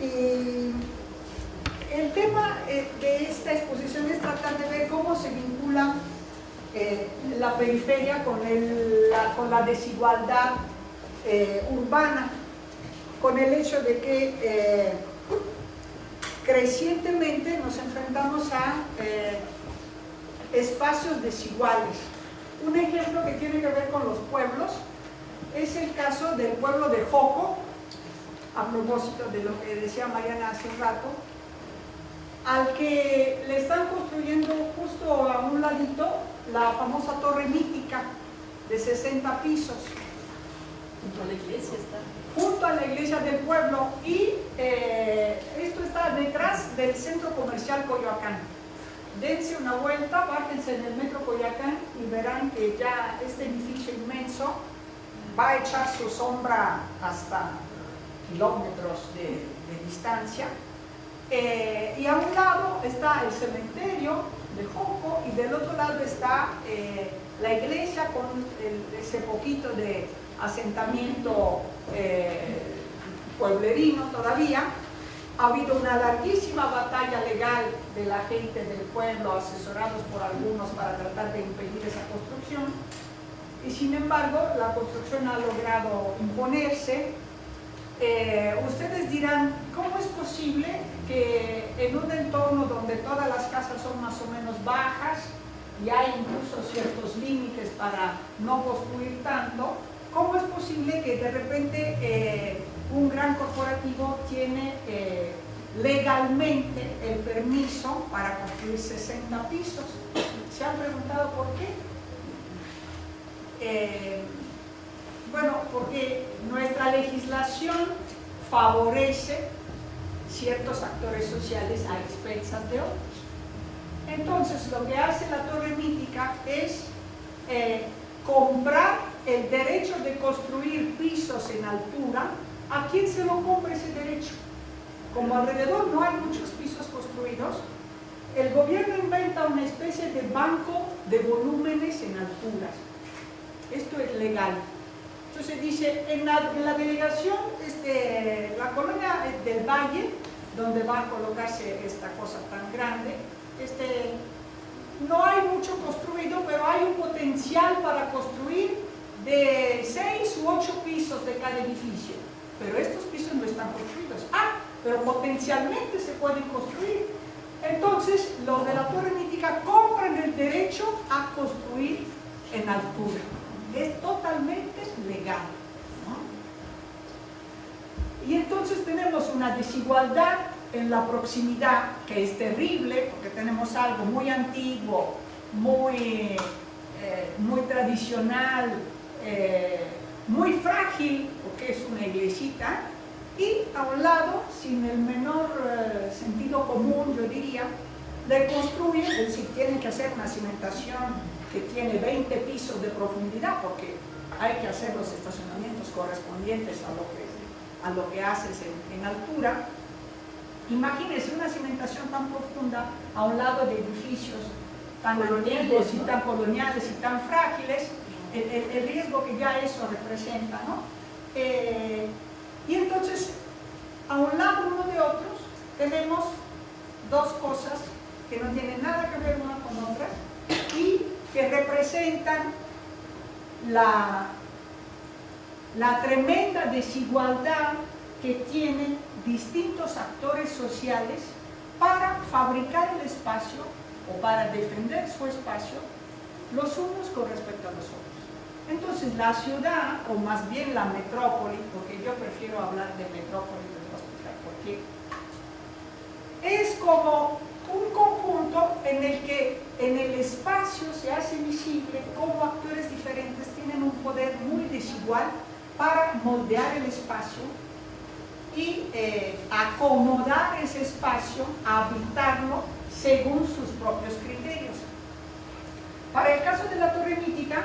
Y el tema de esta exposición es tratar de ver cómo se vincula la periferia con la desigualdad urbana, con el hecho de que crecientemente nos enfrentamos a espacios desiguales. Un ejemplo que tiene que ver con los pueblos es el caso del pueblo de Joco, a propósito de lo que decía Mariana hace un rato, al que le están construyendo justo a un ladito la famosa torre mítica de 60 pisos. Junto a la iglesia está. Junto a la iglesia del pueblo, y esto está detrás del centro comercial Coyoacán. Dense una vuelta, bájense en el metro Coyoacán y verán que ya este edificio inmenso va a echar su sombra hasta kilómetros de distancia. Y a un lado está el cementerio de Joco y del otro lado está la iglesia con ese poquito de asentamiento pueblerino todavía. Ha habido una larguísima batalla legal de la gente del pueblo, asesorados por algunos para tratar de impedir esa construcción, y sin embargo la construcción ha logrado imponerse. Ustedes dirán, ¿cómo es posible que en un entorno donde todas las casas son más o menos bajas y hay incluso ciertos límites para no construir tanto, cómo es posible que de repente un gran corporativo tiene legalmente el permiso para construir 60 pisos? ¿Se han preguntado por qué? Bueno, porque nuestra legislación favorece ciertos actores sociales a expensas de otros. Entonces, lo que hace la torre mítica es comprar el derecho de construir pisos en altura. ¿A quién se lo compra ese derecho? Como alrededor no hay muchos pisos construidos, el gobierno inventa una especie de banco de volúmenes en alturas. Esto es legal. Entonces dice, en la delegación, la colonia del Valle, donde va a colocarse esta cosa tan grande, no hay mucho construido, pero hay un potencial para construir de 6 u 8 pisos de cada edificio. Pero estos pisos no están construidos. Pero potencialmente se pueden construir. Entonces, los de la torre mítica compran el derecho a construir en altura. Es totalmente legal, ¿no? Y entonces tenemos una desigualdad en la proximidad que es terrible, porque tenemos algo muy antiguo, muy tradicional, muy frágil, porque es una iglesita, y a un lado, sin el menor sentido común, yo diría, le construyen, es decir, tienen que hacer una cimentación que tiene 20 pisos de profundidad, porque hay que hacer los estacionamientos correspondientes a lo que haces en altura. Imagínense una cimentación tan profunda a un lado de edificios tan antiguos y tan coloniales y tan frágiles, el riesgo que ya eso representa, ¿no? Y entonces, a un lado uno de otros, tenemos dos cosas que no tienen nada que ver una con otra y que representan la tremenda desigualdad que tienen distintos actores sociales para fabricar el espacio o para defender su espacio, los unos con respecto a los otros. Entonces la ciudad, o más bien la metrópoli, porque yo prefiero hablar de metrópoli, les voy a explicar por qué, es como un conjunto en el que en el espacio se hace visible cómo actores diferentes tienen un poder muy desigual para moldear el espacio y acomodar ese espacio, habitarlo según sus propios criterios. Para el caso de la torre mítica,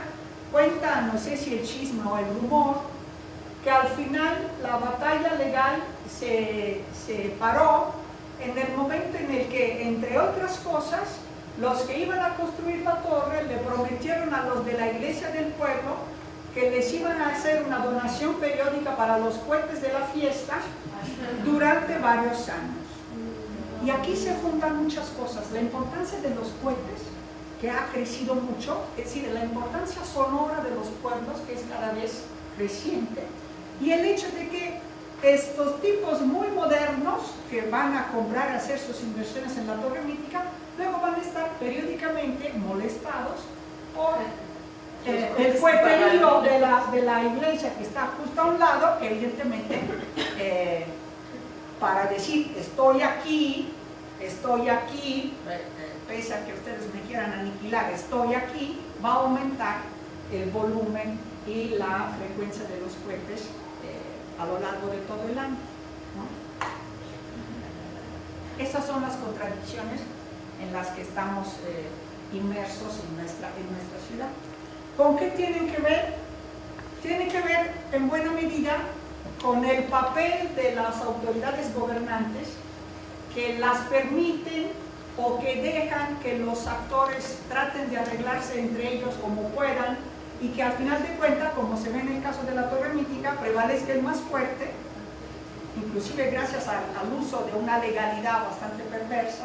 cuenta, no sé si el chisme o el rumor, que al final la batalla legal se paró en el momento en el que, entre otras cosas, los que iban a construir la torre le prometieron a los de la iglesia del pueblo que les iban a hacer una donación periódica para los cohetes de la fiesta durante varios años. Y aquí se juntan muchas cosas. La importancia de los cohetes, que ha crecido mucho, es decir, la importancia sonora de los pueblos, que es cada vez creciente, y el hecho de que estos tipos muy modernos que van a comprar, hacer sus inversiones en la Torre Mítica, luego van a estar periódicamente molestados por el fueterío de la iglesia que está justo a un lado, que evidentemente para decir estoy aquí, pese a que ustedes me quieran aniquilar, estoy aquí, va a aumentar el volumen y la frecuencia de los cohetes a lo largo de todo el año, ¿no? Esas son las contradicciones en las que estamos inmersos en nuestra ciudad. ¿Con qué tienen que ver? Tienen que ver en buena medida con el papel de las autoridades gobernantes que las permiten o que dejan que los actores traten de arreglarse entre ellos como puedan, y que al final de cuentas, como se ve en el caso de la Torre Mítica, prevalezca el más fuerte, inclusive gracias al uso de una legalidad bastante perversa,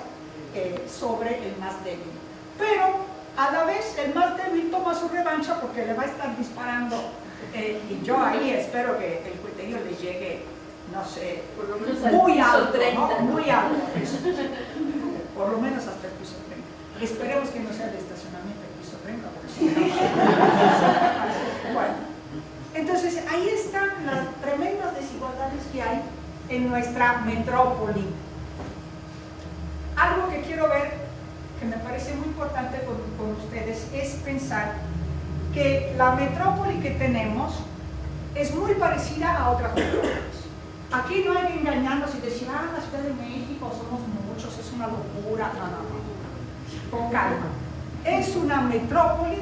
sobre el más débil. Pero a la vez el más débil toma su revancha porque le va a estar disparando, y yo ahí espero que el coheterío le llegue, no sé, por lo menos muy al piso alto, 30, ¿no? ¿no? Muy alto, por lo menos hasta el piso 30. Esperemos que no sea el estacionamiento del piso 30, porque si no, bueno, entonces ahí están las tremendas desigualdades que hay en nuestra metrópoli. Algo que quiero ver, que me parece muy importante con ustedes, es pensar que la metrópoli que tenemos es muy parecida a otras metrópolis. Aquí no hay que engañarnos y decir, la Ciudad de México somos muchos, es una locura. No. Con calma. Es una metrópoli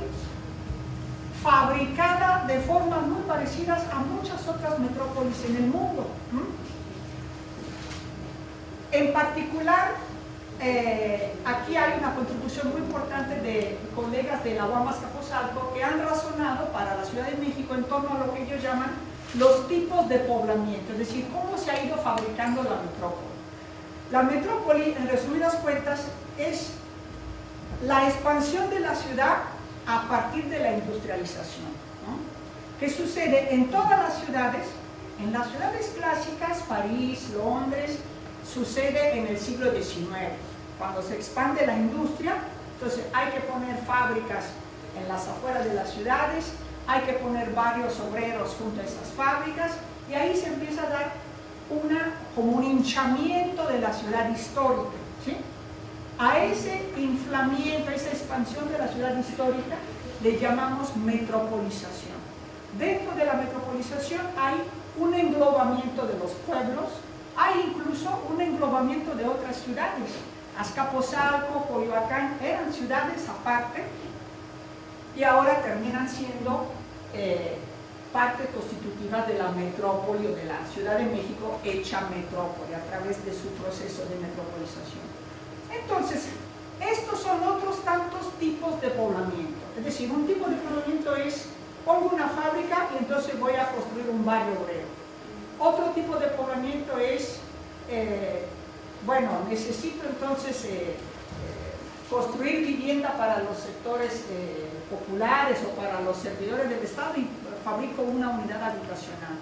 fabricada de formas muy parecidas a muchas otras metrópolis en el mundo. En particular, aquí hay una contribución muy importante de colegas de la UAM Azcapotzalco que han razonado para la Ciudad de México en torno a lo que ellos llaman los tipos de poblamiento, es decir, cómo se ha ido fabricando la metrópoli. La metrópoli, en resumidas cuentas, es la expansión de la ciudad a partir de la industrialización, ¿no? Que sucede en todas las ciudades. En las ciudades clásicas, París, Londres, sucede en el siglo XIX, cuando se expande la industria. Entonces hay que poner fábricas en las afueras de las ciudades, hay que poner varios obreros junto a esas fábricas, y ahí se empieza a dar como un hinchamiento de la ciudad histórica, ¿sí? A ese inflamiento, a esa expansión de la ciudad histórica le llamamos metropolización. Dentro de la metropolización hay un englobamiento de los pueblos, hay incluso un englobamiento de otras ciudades. Azcapotzalco, Coyoacán eran ciudades aparte y ahora terminan siendo parte constitutiva de la metrópoli o de la Ciudad de México hecha metrópoli a través de su proceso de metropolización. Entonces, estos son otros tantos tipos de poblamiento. Es decir, un tipo de poblamiento es, pongo una fábrica y entonces voy a construir un barrio obrero. Otro tipo de poblamiento es, bueno, necesito entonces construir vivienda para los sectores populares o para los servidores del Estado y fabrico una unidad habitacional.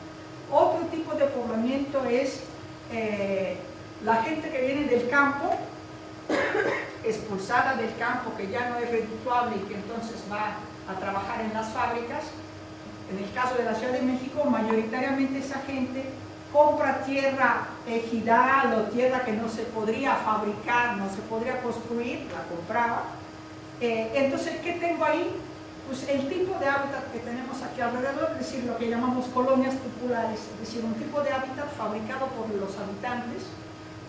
Otro tipo de poblamiento es la gente que viene del campo, expulsada del campo, que ya no es redituable y que entonces va a trabajar en las fábricas. En el caso de la Ciudad de México, mayoritariamente esa gente compra tierra ejidal o tierra que no se podría fabricar, no se podría construir, la compraba. Entonces, ¿qué tengo ahí? Pues el tipo de hábitat que tenemos aquí alrededor, es decir, lo que llamamos colonias populares, es decir, un tipo de hábitat fabricado por los habitantes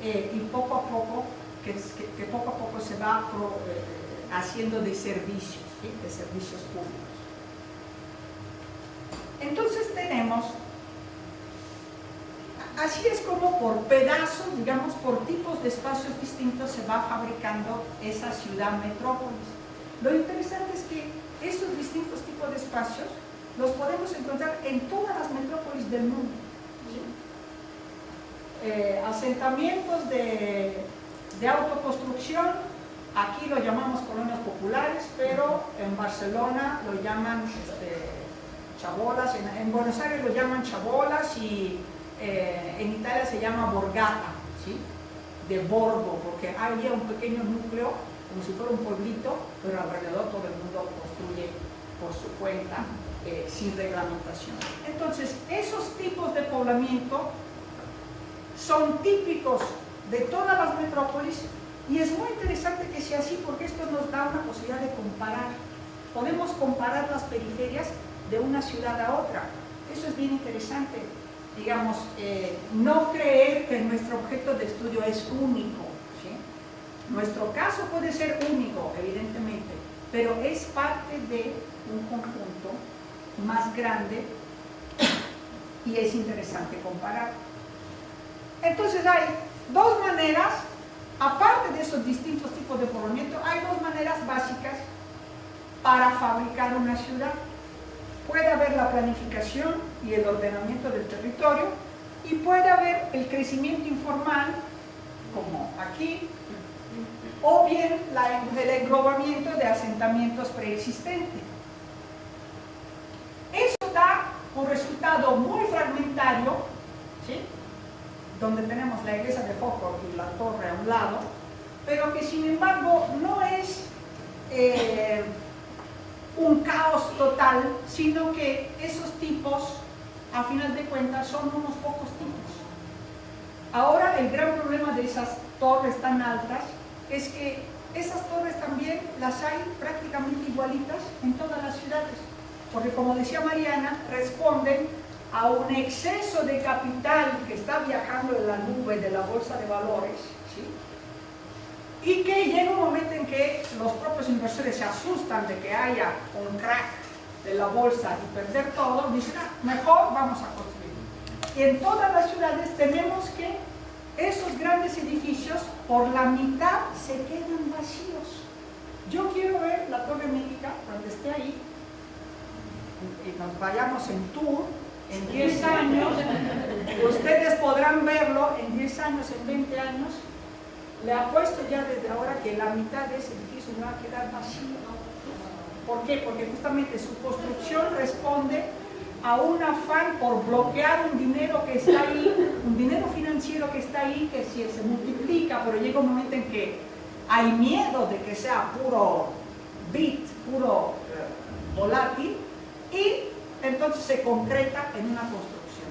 y poco a poco, que poco a poco se va haciendo de servicios, ¿sí? De servicios públicos. Entonces tenemos, así es como por pedazos, digamos, por tipos de espacios distintos se va fabricando esa ciudad metrópolis. Lo interesante es que estos distintos tipos de espacios los podemos encontrar en todas las metrópolis del mundo. asentamientos de autoconstrucción, aquí lo llamamos colonias populares, pero en Barcelona lo llaman chabolas, en Buenos Aires lo llaman chabolas y en Italia se llama borgata, ¿sí? De borgo, porque había un pequeño núcleo, como si fuera un pueblito, pero alrededor todo el mundo construye por su cuenta, sin reglamentación. Entonces, esos tipos de poblamiento son típicos de todas las metrópolis y es muy interesante que sea así porque esto nos da una posibilidad de comparar. Podemos comparar las periferias de una ciudad a otra. Eso es bien interesante. Digamos, no creer que nuestro objeto de estudio es único, ¿sí? Nuestro caso puede ser único, evidentemente, pero es parte de un conjunto más grande y es interesante comparar. Entonces hay dos maneras, aparte de esos distintos tipos de poblamiento, hay dos maneras básicas para fabricar una ciudad. Puede haber la planificación y el ordenamiento del territorio y puede haber el crecimiento informal, como aquí, o bien el englobamiento de asentamientos preexistentes. Eso da un resultado muy fragmentario, ¿sí? Donde tenemos la iglesia de Joco y la torre a un lado, pero que sin embargo no es un caos total, sino que esos tipos, a final de cuentas, son unos pocos tipos. Ahora el gran problema de esas torres tan altas es que esas torres también las hay prácticamente igualitas en todas las ciudades, porque como decía Mariana, responden a un exceso de capital que está viajando en la nube de la bolsa de valores, ¿sí? Y que llega un momento en que los propios inversores se asustan de que haya un crack de la bolsa y perder todo, dicen, mejor vamos a construir. Y en todas las ciudades tenemos que esos grandes edificios por la mitad se quedan vacíos. Yo quiero ver la Torre Médica cuando esté ahí y nos vayamos en tour en 10 años, ustedes podrán verlo en 10 años, en 20 años. Le apuesto ya desde ahora que la mitad de ese edificio va a quedar vacío. ¿Por qué? Porque justamente su construcción responde a un afán por bloquear un dinero que está ahí, un dinero financiero que está ahí, que si se multiplica, pero llega un momento en que hay miedo de que sea puro bit, puro volátil, y entonces se concreta en una construcción.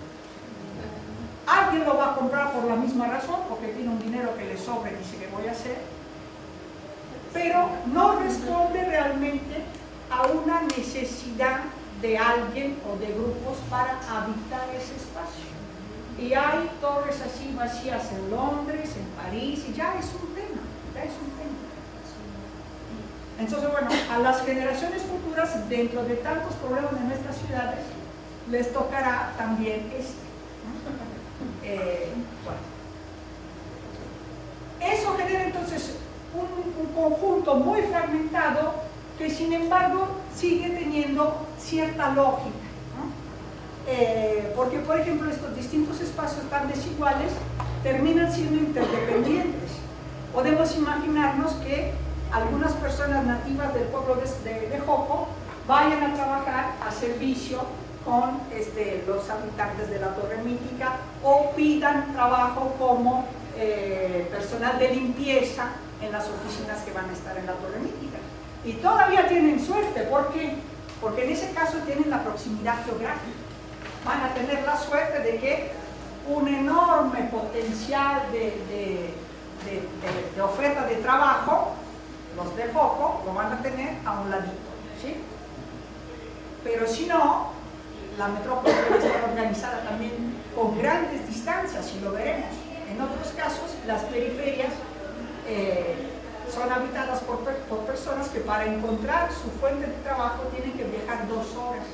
Alguien lo va a comprar por la misma razón, porque tiene un dinero que le sobra y dice que voy a hacer, pero no responde realmente a una necesidad de alguien o de grupos para habitar ese espacio. Y hay torres así vacías en Londres, en París, y ya es un tema, ya es un tema. Entonces, bueno, a las generaciones futuras, dentro de tantos problemas de nuestras ciudades, les tocará también bueno. Eso genera entonces un conjunto muy fragmentado que sin embargo sigue teniendo cierta lógica, ¿no? Porque por ejemplo estos distintos espacios tan desiguales terminan siendo interdependientes. Podemos imaginarnos que algunas personas nativas del pueblo de Joco vayan a trabajar a servicio con los habitantes de la Torre Mítica o pidan trabajo como personal de limpieza en las oficinas que van a estar en la Torre Mítica. Y todavía tienen suerte, ¿por qué? Porque en ese caso tienen la proximidad geográfica. Van a tener la suerte de que un enorme potencial de oferta de trabajo, los de Joco lo van a tener a un ladito, ¿sí? Pero si no, la metrópoli debe estar organizada también con grandes distancias, y lo veremos. En otros casos, las periferias son habitadas por personas que para encontrar su fuente de trabajo tienen que viajar 2 horas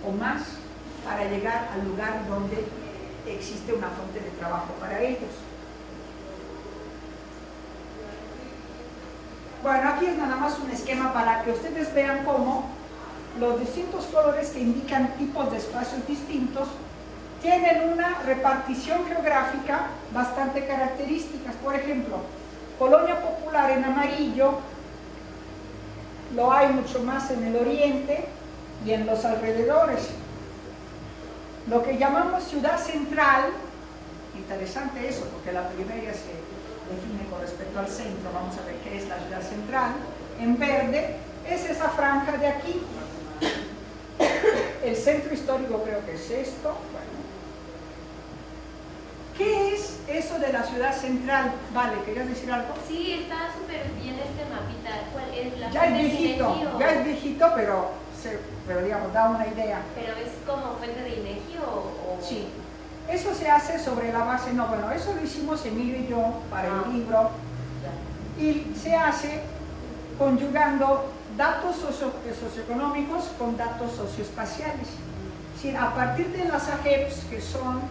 o más para llegar al lugar donde existe una fuente de trabajo para ellos. Bueno, aquí es nada más un esquema para que ustedes vean cómo los distintos colores que indican tipos de espacios distintos tienen una repartición geográfica bastante característica. Por ejemplo, Colonia Popular en amarillo, lo hay mucho más en el oriente y en los alrededores. Lo que llamamos ciudad central, interesante eso, porque la periferia se define con respecto al centro. Vamos a ver qué es la ciudad central. En verde es esa franja de aquí. El centro histórico creo que es esto. Bueno. ¿Qué es eso de la ciudad central? Vale, ¿querías decir algo? Sí, está súper bien este mapita. ¿Cuál es la Ya es fuente de viejito, INEGI o- ya es viejito, pero digamos, da una idea. Pero es como fuente de INEGI o... Sí. Eso se hace sobre la base, no, bueno, eso lo hicimos Emilio y yo para el libro, y se hace conjugando datos socioeconómicos con datos socioespaciales. Sí, a partir de las AGEPs, que son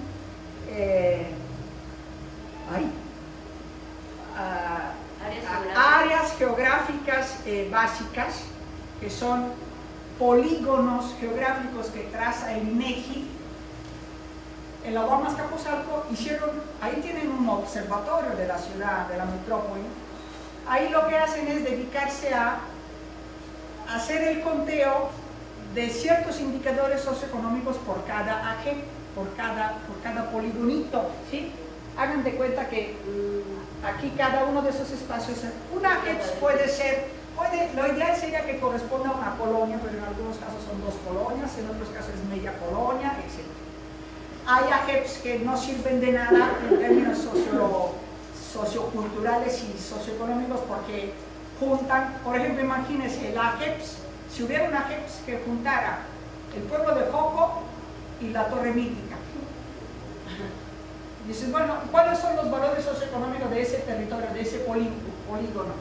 áreas geográficas básicas, que son polígonos geográficos que traza el INEGI, en la UAM Azcapotzalco ahí tienen un observatorio de la ciudad, de la metrópoli. Ahí lo que hacen es dedicarse a hacer el conteo de ciertos indicadores socioeconómicos por cada AG, por cada poligonito, ¿sí? Hagan de cuenta que aquí cada uno de esos espacios, una AG puede ser, lo ideal sería que corresponda a una colonia, pero en algunos casos son 2 colonias, en otros casos es media colonia, etc. Hay AGEPs que no sirven de nada en términos socioculturales y socioeconómicos porque juntan, por ejemplo, imagínense, el AGEPS, si hubiera un AGEPS que juntara el pueblo de Joco y la Torre Mítica. Dices, bueno, ¿cuáles son los valores socioeconómicos de ese territorio, de ese polígono?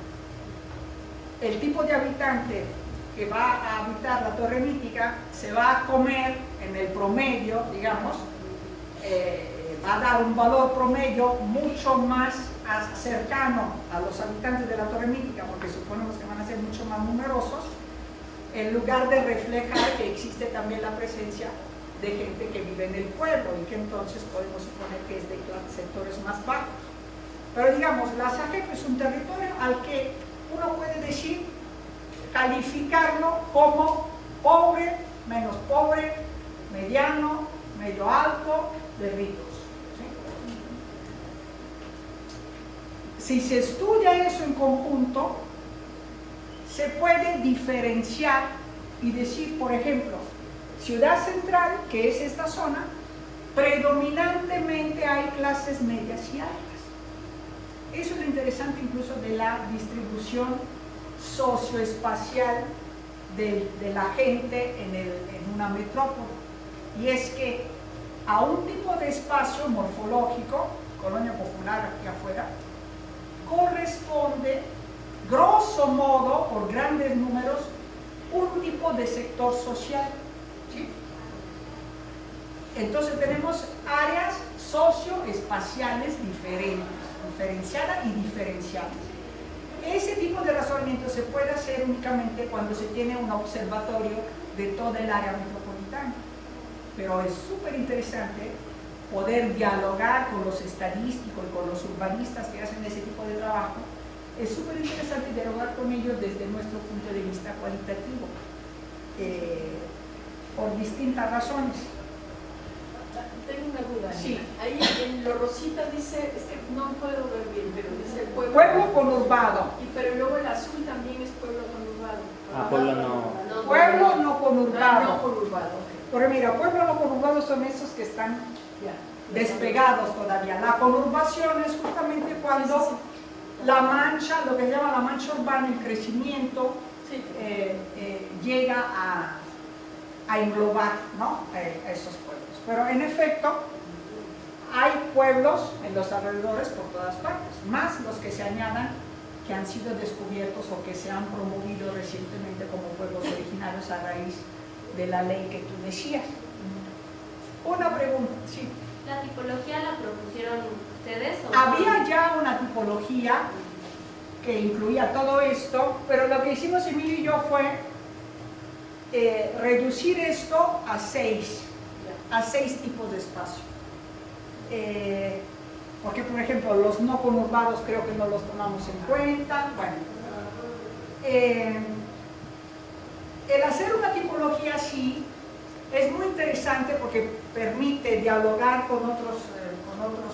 El tipo de habitante que va a habitar la Torre Mítica se va a comer en el promedio, digamos, va a dar un valor promedio mucho más cercano a los habitantes de la Torre Mítica, porque suponemos que van a ser mucho más numerosos, en lugar de reflejar que existe también la presencia de gente que vive en el pueblo y que entonces podemos suponer que es de sectores más bajos. Pero digamos, la SAGEP es un territorio al que uno puede decir, calificarlo como pobre, menos pobre, mediano, medio alto, de ricos. ¿Sí? Si se estudia eso en conjunto, se puede diferenciar y decir, por ejemplo, ciudad central, que es esta zona, predominantemente hay clases medias y altas. Eso es lo interesante incluso de la distribución socioespacial de la gente en una metrópoli. Y es que a un tipo de espacio morfológico, Colonia Popular aquí afuera, corresponde, grosso modo, por grandes números, un tipo de sector social. ¿Sí? Entonces tenemos áreas socioespaciales diferenciadas y diferenciadas. Ese tipo de razonamiento se puede hacer únicamente cuando se tiene un observatorio de toda el área metropolitana. Pero es súper interesante poder dialogar con los estadísticos y con los urbanistas que hacen ese tipo de trabajo. Es súper interesante dialogar con ellos desde nuestro punto de vista cualitativo, por distintas razones. Tengo una duda. Sí. Ahí en lo rosita dice, es que no puedo ver bien, pero dice Pueblo conurbado. pero luego el azul también es pueblo conurbado. Pueblo no. Pueblo no conurbado. No conurbado, ok. Pero mira, pueblo no conurbado son esos que están despegados todavía. La conurbación es justamente cuando Sí, sí. la mancha, lo que se llama la mancha urbana, el crecimiento, Sí. llega a englobar, ¿no? Esos pueblos. Pero en efecto, hay pueblos en los alrededores por todas partes, más los que se añadan que han sido descubiertos o que se han promovido recientemente como pueblos originarios a raíz de la ley que tú decías. Una pregunta, sí. ¿La tipología la propusieron ustedes? ¿O Había ya una tipología que incluía todo esto, pero lo que hicimos Emilio y yo fue reducir esto a 6. a 6 tipos de espacio. Porque, por ejemplo, los no conurbados creo que no los tomamos en cuenta. Bueno, el hacer una tipología así es muy interesante porque permite dialogar con otros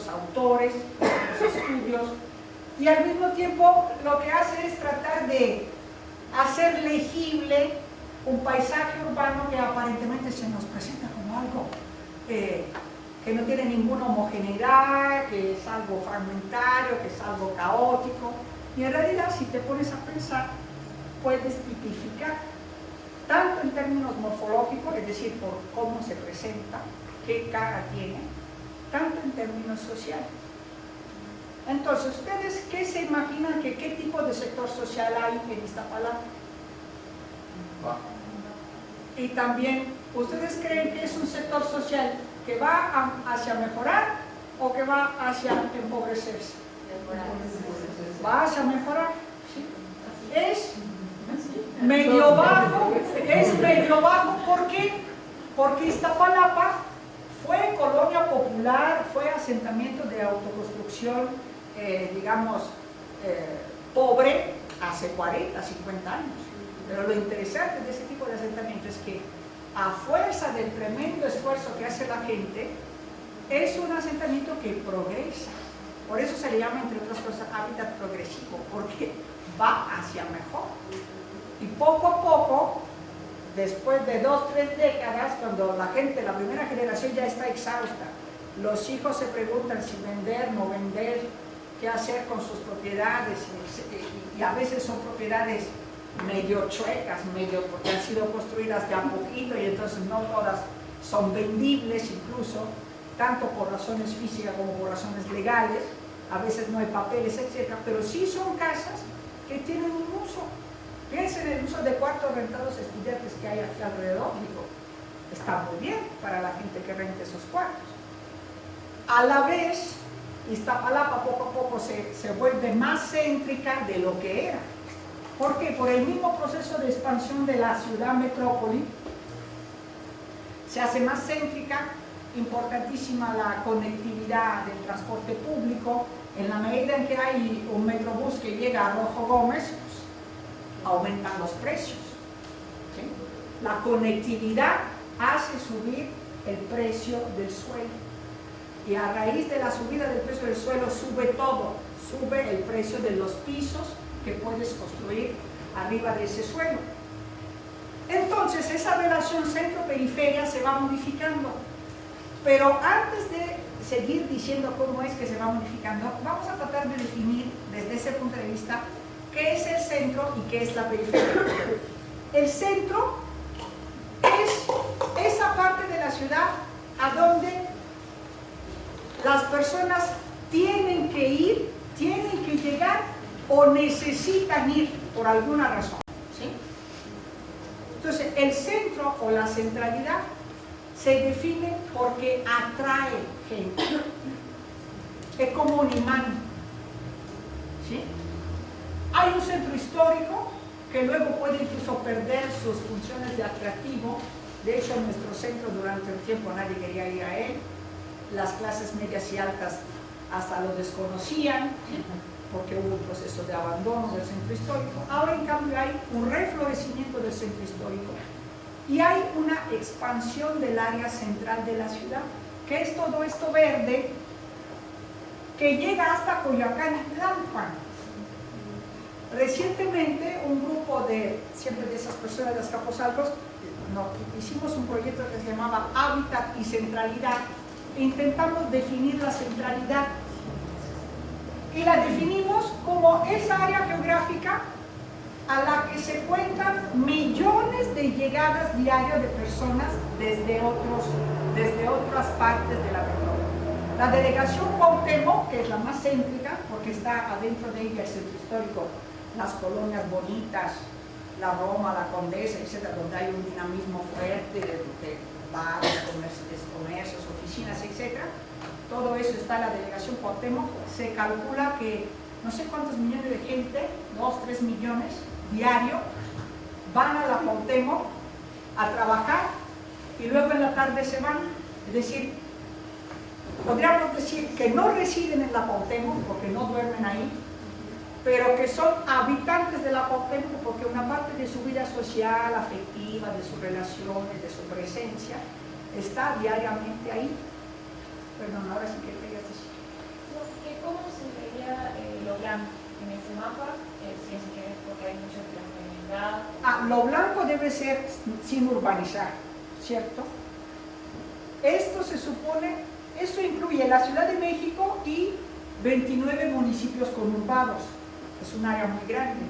autores, con otros estudios, y al mismo tiempo lo que hace es tratar de hacer legible un paisaje urbano que aparentemente se nos presenta como algo que no tiene ninguna homogeneidad, que es algo fragmentario, que es algo caótico, y en realidad si te pones a pensar puedes tipificar tanto en términos morfológicos, es decir, por cómo se presenta, qué cara tiene, tanto en términos sociales. Entonces, ¿ustedes qué se imaginan que qué tipo de sector social hay en Iztapalapa? Y también, ¿ustedes creen que es un sector social que va hacia mejorar o que va hacia empobrecerse? Va hacia mejorar, ¿sí? Es medio bajo, ¿por qué? Porque Iztapalapa fue colonia popular, fue asentamiento de autoconstrucción, digamos, pobre hace 40, 50 años. Pero lo interesante de ese tipo de asentamiento es que a fuerza del tremendo esfuerzo que hace la gente, es un asentamiento que progresa. Por eso se le llama, entre otras cosas, hábitat progresivo, porque va hacia mejor. Y poco a poco, después de 2, 3 décadas, cuando la gente, la primera generación ya está exhausta, los hijos se preguntan si vender, no vender, qué hacer con sus propiedades, y a veces son propiedades medio chuecas, porque han sido construidas de a poquito y entonces no todas son vendibles, incluso, tanto por razones físicas como por razones legales, a veces no hay papeles, etc. Pero sí son casas que tienen un uso. Piensen en el uso de cuartos rentados estudiantes que hay aquí alrededor. Digo, está muy bien para la gente que rente esos cuartos. A la vez, Iztapalapa poco a poco se vuelve más céntrica de lo que era. ¿Por qué? Por el mismo proceso de expansión de la ciudad metrópoli, se hace más céntrica, importantísima la conectividad del transporte público. En la medida en que hay un metrobús que llega a Rojo Gómez, pues, aumentan los precios, ¿sí? La conectividad hace subir el precio del suelo, y a raíz de la subida del precio del suelo sube todo, sube el precio de los pisos que puedes construir arriba de ese suelo. Entonces esa relación centro-periferia se va modificando, pero antes de seguir diciendo cómo es que se va modificando, vamos a tratar de definir desde ese punto de vista qué es el centro y qué es la periferia. El centro es esa parte de la ciudad a donde las personas tienen que ir, tienen que llegar o necesitan ir por alguna razón, ¿sí? Entonces, el centro o la centralidad se define porque atrae gente. Es como un imán, ¿sí? Hay un centro histórico que luego puede incluso perder sus funciones de atractivo. De hecho, en nuestro centro durante un tiempo nadie quería ir a él. Las clases medias y altas hasta lo desconocían, ¿sí? Porque hubo un proceso de abandono del centro histórico. Ahora, en cambio, hay un reflorecimiento del centro histórico y hay una expansión del área central de la ciudad, que es todo esto verde que llega hasta Coyoacán y Tlalpan. Recientemente, un grupo siempre de esas personas de Azcapotzalco, hicimos un proyecto que se llamaba Hábitat y Centralidad, e intentamos definir la centralidad. Y la definimos como esa área geográfica a la que se cuentan millones de llegadas diarias de personas desde otras partes de la metrópoli. La delegación Cuauhtémoc, que es la más céntrica, porque está adentro de ella el centro histórico, las colonias bonitas, la Roma, la Condesa, etc., donde hay un dinamismo fuerte de bares, comercios, oficinas, etc., todo eso está en la delegación Cuauhtémoc. Se calcula que no sé cuántos millones de gente, 2, 3 millones diario, van a la Cuauhtémoc a trabajar y luego en la tarde se van. Es decir, podríamos decir que no residen en la Cuauhtémoc porque no duermen ahí, pero que son habitantes de la Cuauhtémoc porque una parte de su vida social, afectiva, de sus relaciones, de su presencia, está diariamente ahí. Perdón, ahora sí que querías decir. ¿Cómo se veía lo blanco en ese mapa? Si es que es porque hay mucha transgeminidad. Lo blanco debe ser sin urbanizar, ¿cierto? Esto se supone, esto incluye la Ciudad de México y 29 municipios conurbados. Es un área muy grande.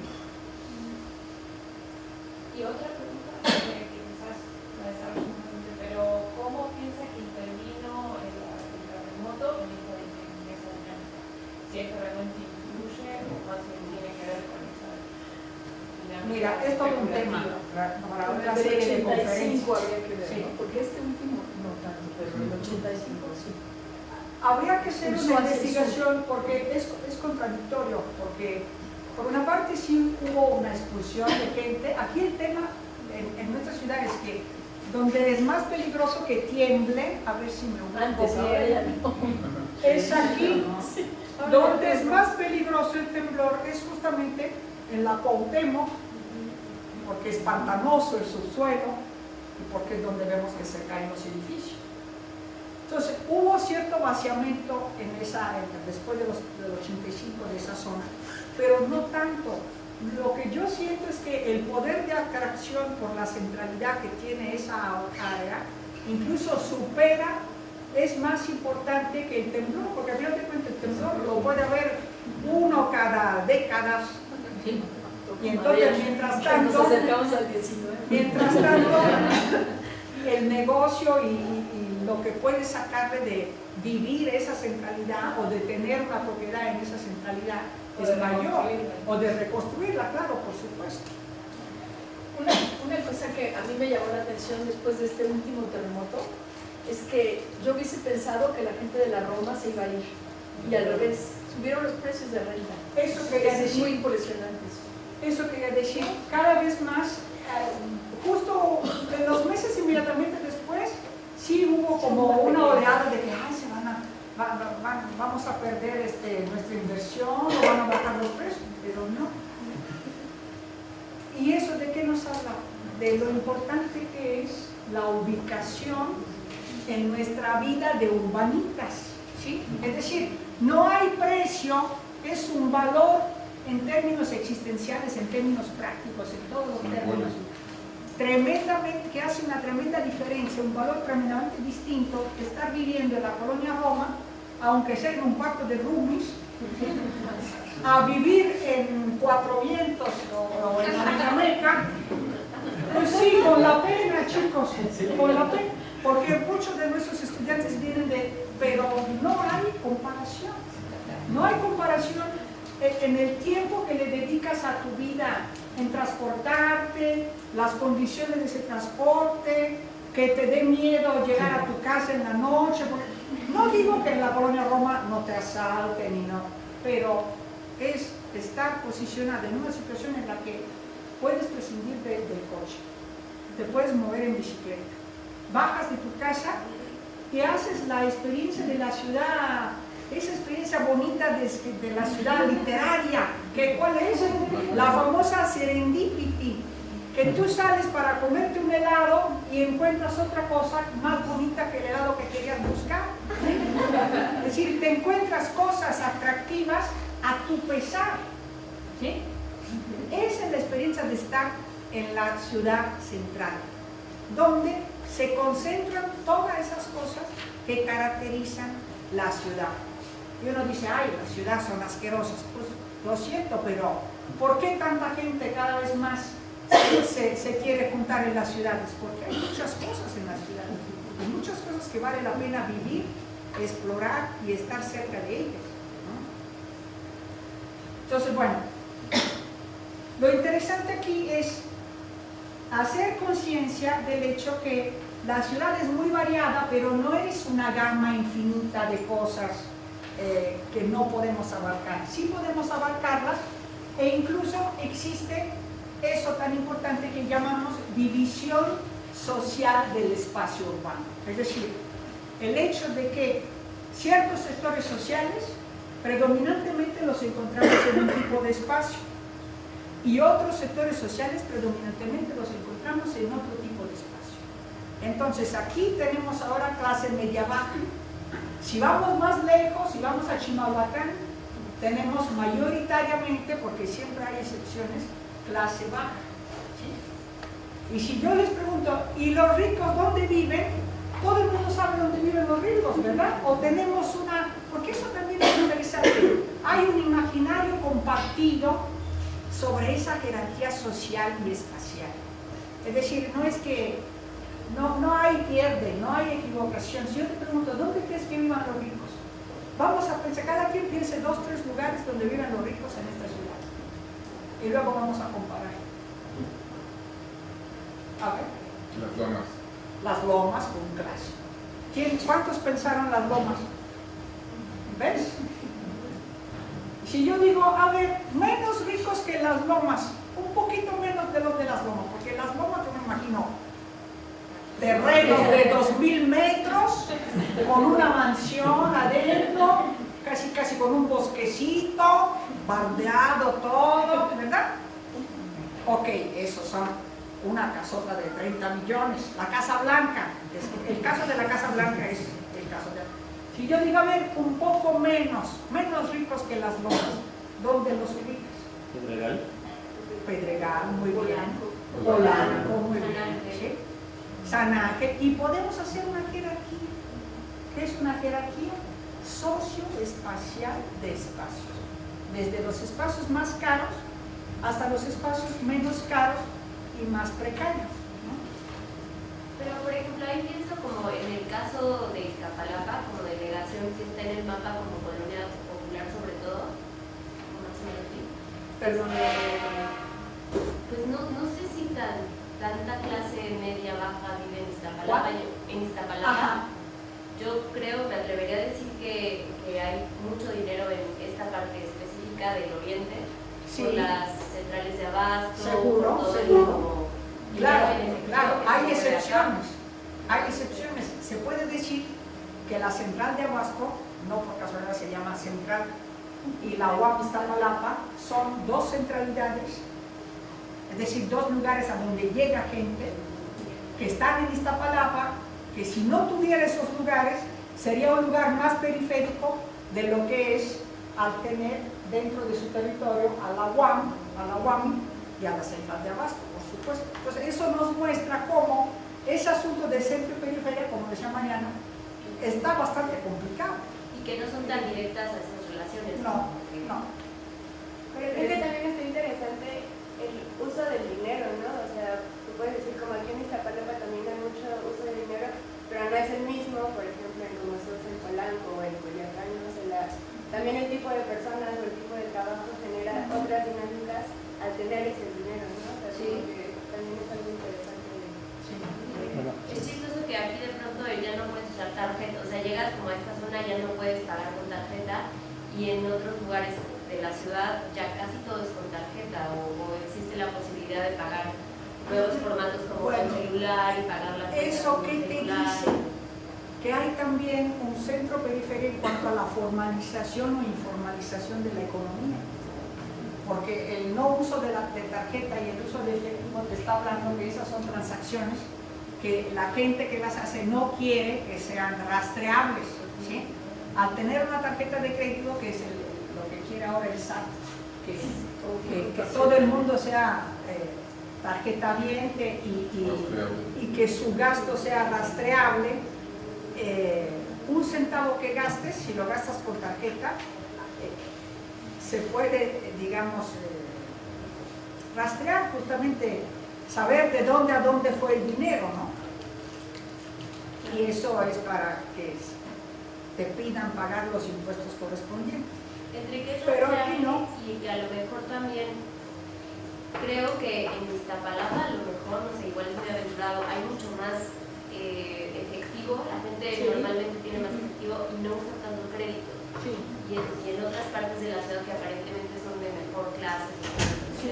Y otra pregunta, que quizás la desarrollo más antes, pero ¿cómo piensa que intervino el terremoto en esa dinámica? Si el terremoto influye o más bien tiene que ver con esa dinámica. Mira, es todo un tema para otra serie de conferencias. Habría que ver, Sí. ¿no? Porque este último no tanto, pero el 85 sí. Habría que hacer Usual, una investigación porque es contradictorio, porque por una parte sí hubo una expulsión de gente. Aquí el tema en nuestra ciudad es que donde es más peligroso que tiemble, a ver si me ubico Antes, ahora bien, ya no. es aquí. Sí. Donde es más peligroso el temblor es justamente en la Cuauhtémoc, porque es pantanoso el subsuelo y porque es donde vemos que se caen los edificios. Entonces, hubo cierto vaciamiento después del 85 de esa zona, pero no tanto. Lo que yo siento es que el poder de atracción por la centralidad que tiene esa área incluso supera, es más importante que el temblor, porque al final de cuentas el temblor lo puede haber uno cada décadas. ¿Sí? Y entonces, mientras tanto, nos acercamos al 19. Mientras tanto, el negocio y lo que puedes sacarle de vivir esa centralidad o de tener una propiedad en esa centralidad es mayor, o de reconstruirla, claro, por supuesto. Una cosa que a mí me llamó la atención después de este último terremoto es que yo hubiese pensado que la gente de la Roma se iba a ir y al revés, subieron los precios de renta. Eso quería Es decir. muy impresionante eso. Eso quería decir, cada vez más, justo en los meses inmediatamente después, sí hubo como una oleada de que vamos a perder nuestra inversión o van a bajar los precios, pero no. ¿Y eso de qué nos habla? De lo importante que es la ubicación en nuestra vida de urbanitas, ¿sí? Es decir, no hay precio, es un valor en términos existenciales, en términos prácticos, en todos los términos, tremendamente, que hace una tremenda diferencia, un valor tremendamente distinto, estar viviendo en la colonia Roma, aunque sea en un cuarto de roomies, a vivir en Cuatro Vientos o en Anameca. Pues sí, con la pena, chicos, con la pena, porque muchos de nuestros estudiantes vienen pero no hay comparación, no hay comparación en el tiempo que le dedicas a tu vida, en transportarte, las condiciones de ese transporte, que te dé miedo llegar a tu casa en la noche. No digo que en la colonia Roma no te asalten y no, pero es estar posicionada en una situación en la que puedes prescindir del coche, te puedes mover en bicicleta, bajas de tu casa y haces la experiencia de la ciudad, esa experiencia bonita de la ciudad literaria, que ¿cuál es? La famosa serendipity, que tú sales para comerte un helado y encuentras otra cosa más bonita que el helado que querías buscar. Es decir, te encuentras cosas atractivas a tu pesar, ¿sí? Esa es la experiencia de estar en la ciudad central, donde se concentran todas esas cosas que caracterizan la ciudad. Y uno dice, ay, las ciudades son asquerosas. Pues lo siento, pero ¿por qué tanta gente cada vez más se quiere juntar en las ciudades? Porque hay muchas cosas en las ciudades, hay muchas cosas que vale la pena vivir, explorar y estar cerca de ellas, ¿no? Entonces, bueno, lo interesante aquí es hacer conciencia del hecho que la ciudad es muy variada, pero no es una gama infinita de cosas que no podemos abarcar. Sí podemos abarcarlas, e incluso existe eso tan importante que llamamos división social del espacio urbano. Es decir, el hecho de que ciertos sectores sociales predominantemente los encontramos en un tipo de espacio y otros sectores sociales predominantemente los encontramos en otro tipo de espacio. Entonces aquí tenemos ahora clase media baja. Si vamos más lejos, si vamos a Chimalhuacán, tenemos mayoritariamente, porque siempre hay excepciones, clase baja. ¿Sí? Y si yo les pregunto, ¿y los ricos dónde viven? Todo el mundo sabe dónde viven los ricos, ¿verdad? O tenemos una... Porque eso también es interesante. Hay un imaginario compartido sobre esa jerarquía social y espacial. Es decir, no es que... No hay pierde, no hay equivocación. Si yo te pregunto, ¿dónde crees que vivan los ricos? Vamos a pensar, cada quien piense 2 o 3 lugares donde viven los ricos en esta ciudad. Y luego vamos a comparar. A ver. Las Lomas. Las Lomas, un clásico. ¿Cuántos pensaron las Lomas? ¿Ves? Si yo digo, a ver, menos ricos que las Lomas, un poquito menos de los de las Lomas, porque las Lomas yo me imagino terrenos de 2000 metros, con una mansión adentro, casi con un bosquecito, bardeado todo, ¿verdad? Ok, esos son una casota de 30 millones. La Casa Blanca, el caso de la Casa Blanca es el caso de... Si yo digo, a ver, un poco menos ricos que las Lomas, ¿dónde los ubicas? Pedregal. Pedregal, muy bien. Polanco, muy bien. ¿Sí? San Ángel, y podemos hacer una jerarquía. ¿Qué es una jerarquía? Socioespacial de espacios. Desde los espacios más caros hasta los espacios menos caros y más precarios, ¿no? Pero, por ejemplo, ahí pienso como en el caso de Iztapalapa, como delegación que está en el mapa como colonia popular sobre todo, más o menos así. Perdón. Pues no sé si tanta clase media baja vive en Iztapalapa. En Iztapalapa, Ajá. yo creo, me atrevería a decir que hay mucho dinero en esta parte específica del oriente, Sí. por las centrales de abasto, Seguro, por todo el seguro. como Claro, dinero en efectivo claro, que se hay mueve acá. excepciones. Hay excepciones. Se puede decir que la central de abasto, no por casualidad se llama central, y la UAM Iztapalapa son 2 centralidades, es decir, 2 lugares a donde llega gente que están en Iztapalapa, que si no tuviera esos lugares, sería un lugar más periférico de lo que es al tener dentro de su territorio a la UAM y a la central de abasto, por supuesto. Entonces, eso nos muestra cómo ese asunto de centro y periferia, como decía Mariana, está bastante complicado. Y que no son tan directas esas relaciones. No. Pero creo que también está interesante el uso del dinero, ¿no? O sea, tú puedes decir, como aquí en Iztapalapa también hay mucho uso de dinero, pero no es el mismo, por ejemplo, en como se usa en Polanco o en Culiacán, no sé, también el tipo de personas o el tipo de trabajo genera otras dinámicas al tener ese dinero, ¿no? O sea, Sí. como que también es algo interesante. Bueno, Es chistoso que aquí de pronto ya no puedes usar tarjeta, o sea, llegas como a esta zona ya no puedes pagar con tarjeta y en otros lugares de la ciudad ya casi todo es con tarjeta o existe la posibilidad de pagar nuevos formatos como Bueno, con celular y pagar la cuenta ¿Eso con qué te celular. dice? Que hay también un centro periferia en cuanto a la formalización o informalización de la economía. Porque el no uso de tarjeta y el uso de efectivo te está hablando que esas son transacciones que la gente que las hace no quiere que sean rastreables, ¿sí? Al tener una tarjeta de crédito, que es lo que quiere ahora el SAT, que todo el mundo sea tarjeta viente y que su gasto sea rastreable, un centavo que gastes, si lo gastas por tarjeta, se puede, digamos, rastrear, justamente saber de dónde a dónde fue el dinero, ¿no? Y eso es para que te pidan pagar los impuestos correspondientes. Entre que es Pero rastreable aquí no. y que a lo mejor también creo que en Iztapalapa a lo mejor, no sé, igual es muy aventurado, hay mucho más efectivo, la gente Sí. normalmente tiene más efectivo y no usa tanto crédito. Sí. Y en otras partes de la ciudad que aparentemente son de mejor clase, Sí.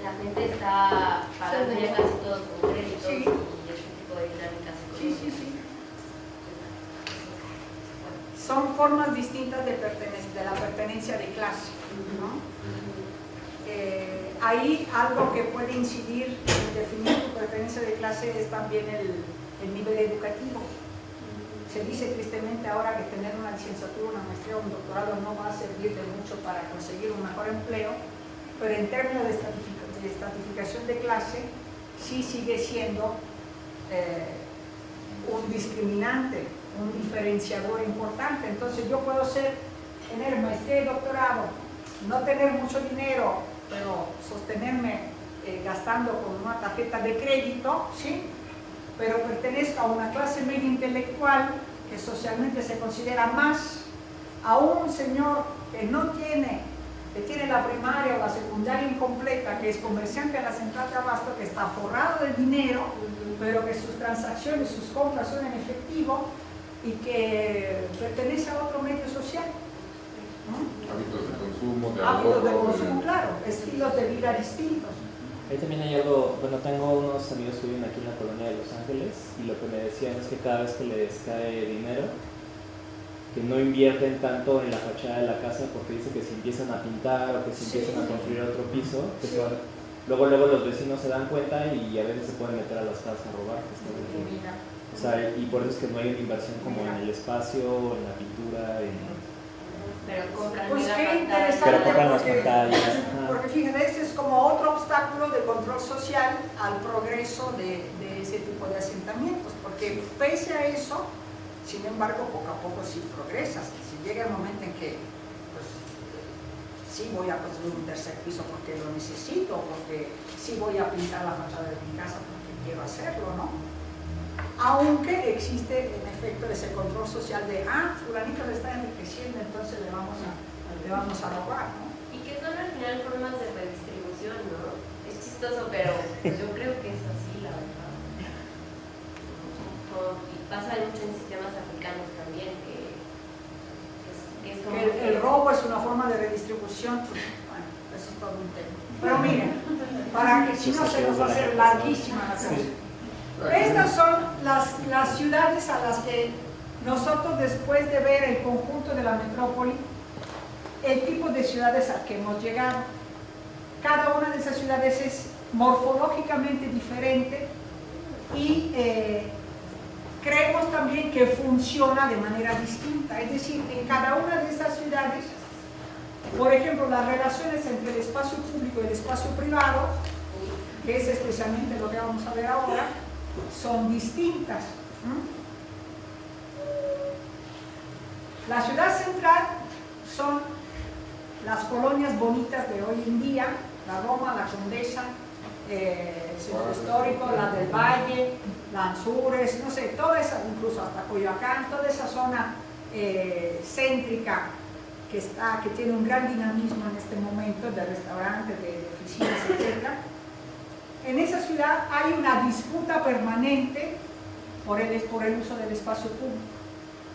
la gente está pagando ya casi todo con créditos Sí. y este tipo de dinámicas Sí, económicas. sí, sí. son formas distintas de la pertenencia de clase, ¿no? Ahí algo que puede incidir en definir tu pertenencia de clase es también el nivel educativo. Se dice tristemente ahora que tener una licenciatura, una maestría o un doctorado no va a servir de mucho para conseguir un mejor empleo, pero en términos de estratificación de clase sí sigue siendo un discriminante, un diferenciador importante. Entonces yo puedo tener maestría y doctorado, no tener mucho dinero, pero sostenerme gastando con una tarjeta de crédito, ¿sí? Pero pertenezco a una clase media intelectual que socialmente se considera más a un señor que tiene la primaria o la secundaria incompleta, que es comerciante de la central de abasto, que está forrado de dinero, pero que sus transacciones, sus compras son en efectivo y que pertenece a otro medio social. ¿No? Hábitos de consumo, de Hábitos de ahorro, consumo, claro, estilos de vida distintos. Ahí también hay algo, bueno, tengo unos amigos que viven aquí en la colonia de Los Ángeles y lo que me decían es que cada vez que les cae dinero, que no invierten tanto en la fachada de la casa porque dice que si empiezan a pintar o que si empiezan a construir otro piso, que luego los vecinos se dan cuenta y a veces se pueden meter a las casas a robar. O sea, y por eso es que no hay una inversión como en el espacio, en la pintura, Pero compran Pues mega qué pantallas. interesante, Pero compran las pantallas. porque fíjense, ese es como otro obstáculo de control social al progreso de ese tipo de asentamientos, porque pese a eso, sin embargo, poco a poco sí progresas. Si llega el momento en que pues, sí voy a construir un tercer piso porque lo necesito, porque sí voy a pintar la fachada de mi casa porque quiero hacerlo, ¿no? Aunque existe en efecto ese control social de, fulanito le está enriqueciendo, entonces le vamos a robar, ¿no? Y que son al final formas de redistribución, ¿no? Es chistoso, pero pues yo creo que es así, la verdad. Y pasa mucho en sistemas africanos también, que es como Que el robo es una forma de redistribución, pues, bueno, eso es todo un tema. Pero miren, para que si no se nos va a hacer larguísima la cosa. Estas son las ciudades a las que nosotros, después de ver el conjunto de la metrópoli, el tipo de ciudades al que hemos llegado. Cada una de esas ciudades es morfológicamente diferente y creemos también que funciona de manera distinta. Es decir, en cada una de estas ciudades, por ejemplo, las relaciones entre el espacio público y el espacio privado, que es especialmente lo que vamos a ver ahora, son distintas. La ciudad central son las colonias bonitas de hoy en día, la Roma, la Condesa, el Centro Histórico, la del Valle, la Anzures, no sé, toda esa, incluso hasta Coyoacán, toda esa zona céntrica que tiene un gran dinamismo en este momento de restaurantes, de oficinas, etc. En esa ciudad hay una disputa permanente por el uso del espacio público.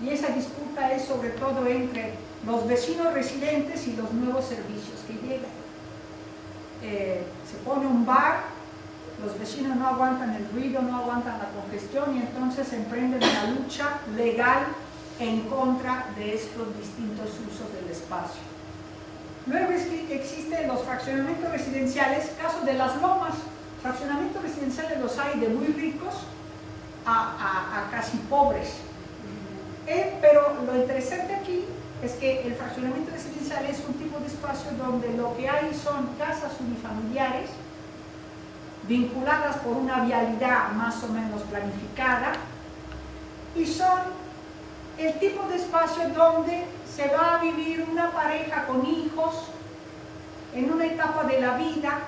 Y esa disputa es sobre todo entre los vecinos residentes y los nuevos servicios que llegan. Se pone un bar, los vecinos no aguantan el ruido, no aguantan la congestión y entonces emprenden una lucha legal en contra de estos distintos usos del espacio. Luego es que existen los fraccionamientos residenciales, caso de Las Lomas. Fraccionamientos residenciales los hay de muy ricos a casi pobres. Pero lo interesante aquí es que el fraccionamiento residencial es un tipo de espacio donde lo que hay son casas unifamiliares vinculadas por una vialidad más o menos planificada y son el tipo de espacio donde se va a vivir una pareja con hijos en una etapa de la vida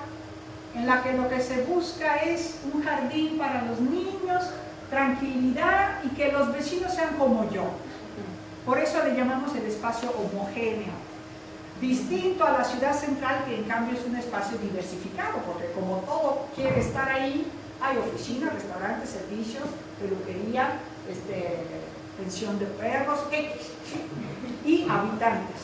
en la que lo que se busca es un jardín para los niños, tranquilidad y que los vecinos sean como yo. Por eso le llamamos el espacio homogéneo, distinto a la ciudad central, que en cambio es un espacio diversificado, porque como todo quiere estar ahí, hay oficinas, restaurantes, servicios, peluquería, pensión de perros, X, y habitantes.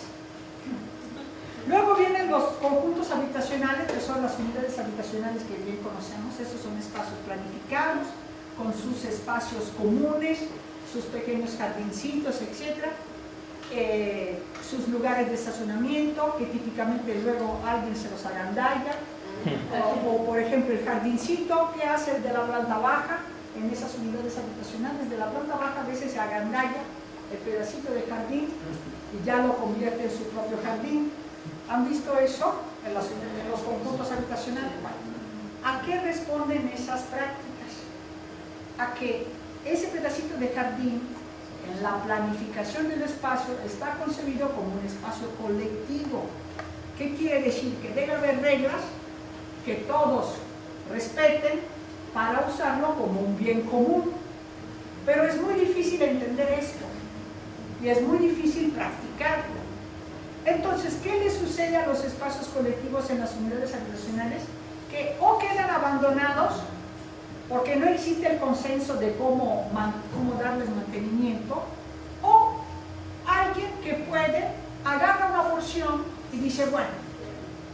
Luego vienen los conjuntos habitacionales, que son las unidades habitacionales que bien conocemos. Estos son espacios planificados, con sus espacios comunes, sus pequeños jardincitos, etc. sus lugares de estacionamiento, que típicamente luego alguien se los agandalla, o por ejemplo el jardincito que hace el de la planta baja, en esas unidades habitacionales de la planta baja a veces se agandalla el pedacito de jardín y ya lo convierte en su propio jardín. ¿Han visto eso en los conjuntos habitacionales? ¿A qué responden esas prácticas? A que ese pedacito de jardín en la planificación del espacio está concebido como un espacio colectivo. ¿Qué quiere decir? Que debe haber reglas que todos respeten para usarlo como un bien común. Pero es muy difícil entender esto y es muy difícil practicarlo. Entonces, ¿qué le sucede a los espacios colectivos en las unidades habitacionales? Que o quedan abandonados porque no existe el consenso de cómo darles mantenimiento, o alguien que puede agarra una porción y dice, bueno,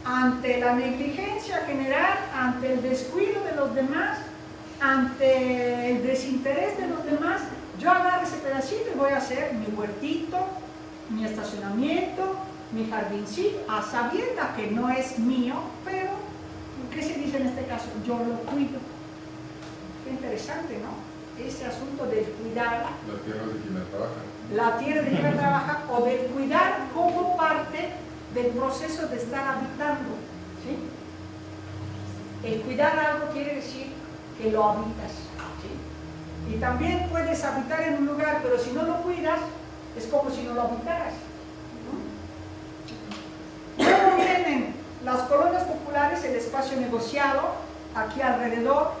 ante la negligencia general, ante el descuido de los demás, ante el desinterés de los demás, yo agarro ese pedacito y voy a hacer mi huertito, mi estacionamiento, mi jardincito, a sabiendas que no es mío, pero, ¿qué se dice en este caso? Yo lo cuido. Qué interesante, ¿no? Ese asunto del cuidar la tierra de quien la trabaja. La tierra de quien la trabaja, o del cuidar como parte del proceso de estar habitando, ¿sí? El cuidar algo quiere decir que lo habitas, ¿sí? Y también puedes habitar en un lugar, pero si no lo cuidas, es como si no lo habitaras, ¿no? Luego vienen las colonias populares, el espacio negociado, aquí alrededor.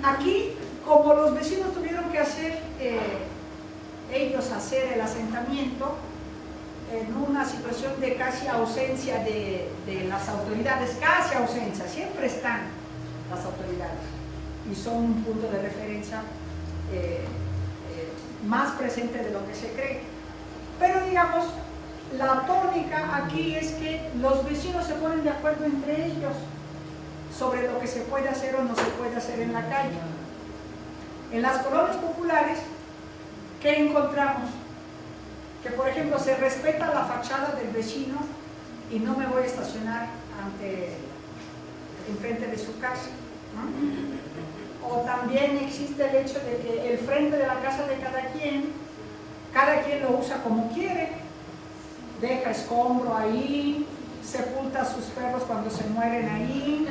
Aquí, como los vecinos tuvieron que hacer, ellos hacer el asentamiento, en una situación de casi ausencia de las autoridades, casi ausencia, siempre están las autoridades y son un punto de referencia más presente de lo que se cree. Pero digamos, la tónica aquí es que los vecinos se ponen de acuerdo entre ellos sobre lo que se puede hacer o no se puede hacer en la calle. En las colonias populares, ¿qué encontramos? Que por ejemplo se respeta la fachada del vecino y no me voy a estacionar enfrente de su casa, ¿no? O también existe el hecho de que el frente de la casa de cada quien lo usa como quiere, deja escombro ahí, sepulta a sus perros cuando se mueren ahí,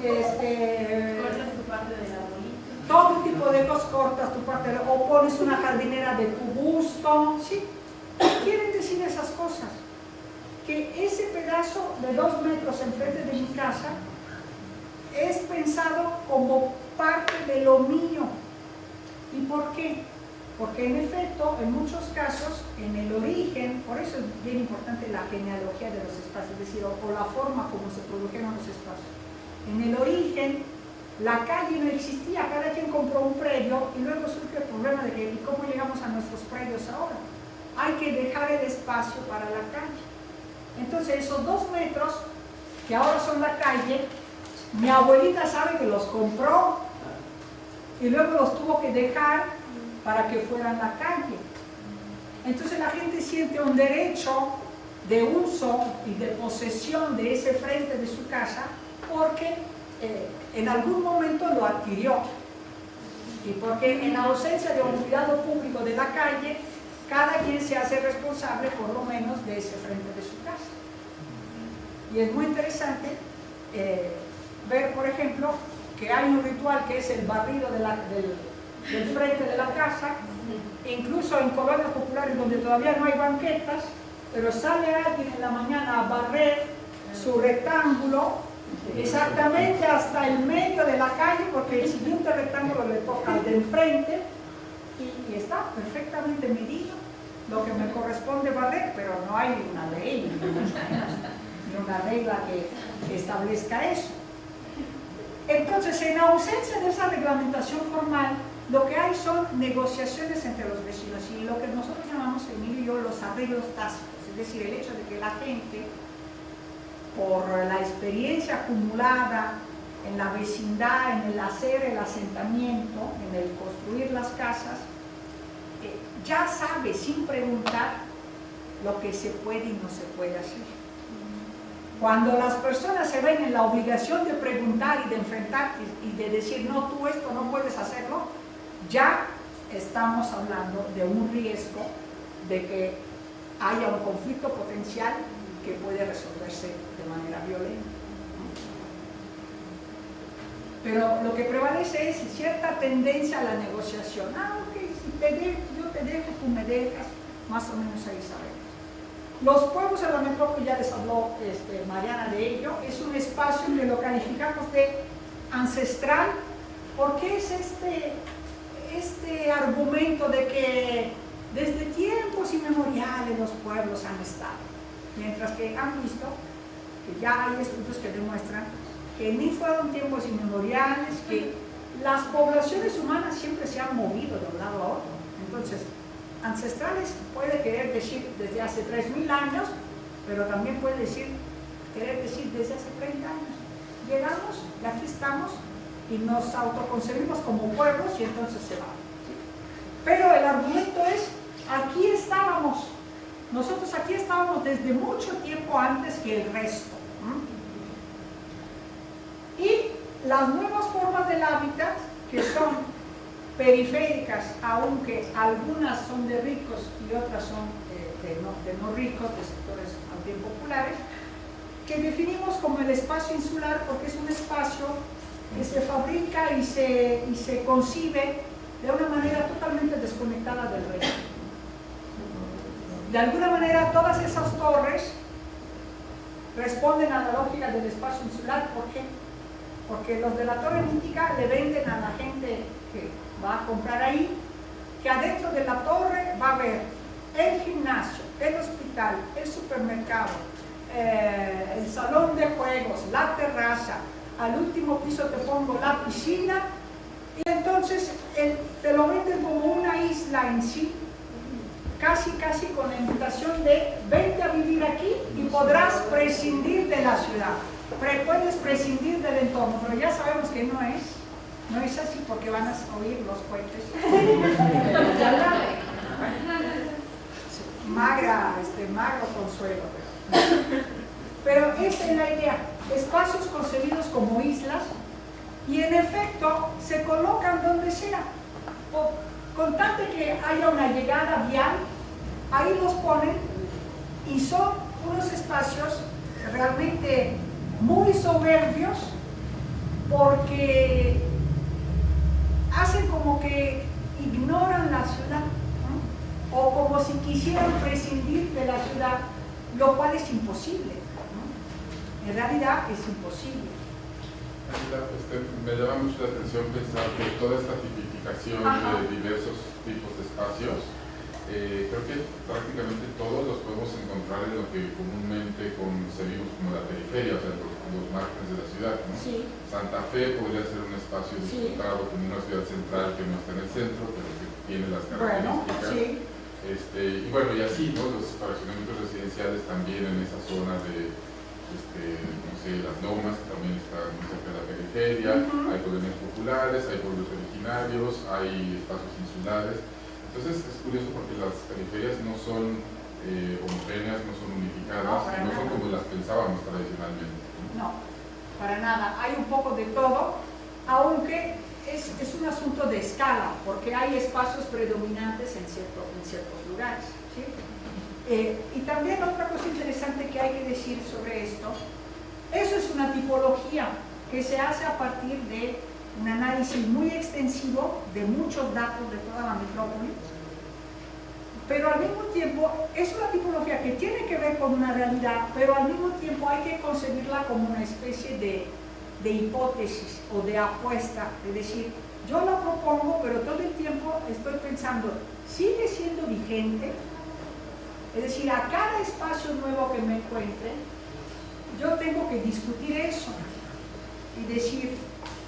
Cortas tu parte del arbolito. todo tipo de cosas, cortas tu parte, o pones una jardinera de tu gusto, ¿sí? ¿Qué quieren decir esas cosas? Que ese pedazo de 2 metros enfrente de mi casa es pensado como parte de lo mío. ¿Y por qué? Porque en efecto, en muchos casos, en el origen, por eso es bien importante la genealogía de los espacios, es decir, o la forma como se produjeron los espacios. En el origen, la calle no existía, cada quien compró un predio y luego surge el problema de que, ¿y cómo llegamos a nuestros predios ahora? Hay que dejar el espacio para la calle. Entonces, esos 2 metros, que ahora son la calle, mi abuelita sabe que los compró y luego los tuvo que dejar para que fueran la calle. Entonces la gente siente un derecho de uso y de posesión de ese frente de su casa porque en algún momento lo adquirió y porque en ausencia de un cuidado público de la calle, cada quien se hace responsable por lo menos de ese frente de su casa. Y es muy interesante ver, por ejemplo, que hay un ritual que es el barrido del frente de la casa, incluso en colonias populares donde todavía no hay banquetas, pero sale alguien en la mañana a barrer su rectángulo exactamente hasta el medio de la calle, porque el siguiente rectángulo le toca al de enfrente y está perfectamente medido lo que me corresponde barrer, pero no hay una ley, ni una regla que establezca eso. Entonces, en ausencia de esa reglamentación formal, lo que hay son negociaciones entre los vecinos y lo que nosotros llamamos, Emilio y yo, los arreglos tácitos, es decir, el hecho de que la gente, por la experiencia acumulada en la vecindad, en el hacer el asentamiento, en el construir las casas, ya sabe sin preguntar lo que se puede y no se puede hacer. Cuando las personas se ven en la obligación de preguntar y de enfrentar y de decir, no, tú esto no puedes hacerlo, ya estamos hablando de un riesgo de que haya un conflicto potencial que puede resolverse de manera violenta. Pero lo que prevalece es cierta tendencia a la negociación. Ok, si yo te dejo, tú me dejas, más o menos ahí sabemos. Los pueblos de la metrópoli, ya les habló Mariana de ello, es un espacio que lo calificamos de ancestral, porque es este argumento de que desde tiempos inmemoriales los pueblos han estado, mientras que han visto que ya hay estudios que demuestran que ni fueron tiempos inmemoriales, que las poblaciones humanas siempre se han movido de un lado a otro. Entonces, ancestrales puede querer decir desde hace 3.000 años, pero también puede querer decir desde hace 30 años. Llegamos y aquí estamos y nos autoconcebimos como pueblos y entonces se va. ¿Sí? Pero el argumento es, aquí estábamos, nosotros aquí estábamos desde mucho tiempo antes que el resto. Y las nuevas formas del hábitat, que son periféricas, aunque algunas son de ricos y otras son de no ricos, de sectores más bien populares, que definimos como el espacio insular porque es un espacio que se fabrica y se concibe de una manera totalmente desconectada del resto. De alguna manera todas esas torres responden a la lógica del espacio insular. ¿Por qué? Porque los de la torre mítica le venden a la gente que va a comprar ahí, que adentro de la torre va a haber el gimnasio, el hospital, el supermercado, el salón de juegos, la terraza, al último piso te pongo la piscina, y entonces te lo venden como una isla en sí, casi con la invitación de vente a vivir aquí y podrás prescindir de la ciudad, puedes prescindir del entorno, pero ya sabemos que no es así porque van a oír los cohetes. Magro consuelo. Pero esa es la idea, espacios concebidos como islas y en efecto se colocan donde sea. Con tal de que haya una llegada vial, ahí los ponen y son unos espacios realmente muy soberbios porque hacen como que ignoran la ciudad, ¿no? O como si quisieran prescindir de la ciudad, lo cual es imposible, ¿no? En realidad es imposible. Me llama mucho la atención pensar que toda esta tipificación de diversos tipos de espacios, creo que prácticamente todos los podemos encontrar en lo que comúnmente concebimos como la periferia, o sea, los márgenes de la ciudad, ¿no? Sí. Santa Fe podría ser un espacio disputado como una ciudad central que no está en el centro, pero que tiene las características. Bueno, sí. Y bueno, y así, ¿no? Los fraccionamientos residenciales también en esa zona de no sé, las lomas, que también están muy cerca de la periferia, hay colonias populares, hay pueblos originarios, hay espacios insulares. Entonces es curioso porque las periferias no son homogéneas, no son unificadas, no son como las pensábamos tradicionalmente. No, para nada. Hay un poco de todo, aunque es un asunto de escala, porque hay espacios predominantes en ciertos lugares, ¿sí? Y también otra cosa interesante que hay que decir sobre esto, eso es una tipología que se hace a partir de un análisis muy extensivo de muchos datos de toda la metrópoli, pero al mismo tiempo es una tipología que tiene que ver con una realidad, pero al mismo tiempo hay que concebirla como una especie de hipótesis o de apuesta, es decir, yo la propongo, pero todo el tiempo estoy pensando, ¿sigue siendo vigente? Es decir, a cada espacio nuevo que me encuentre, yo tengo que discutir eso y decir,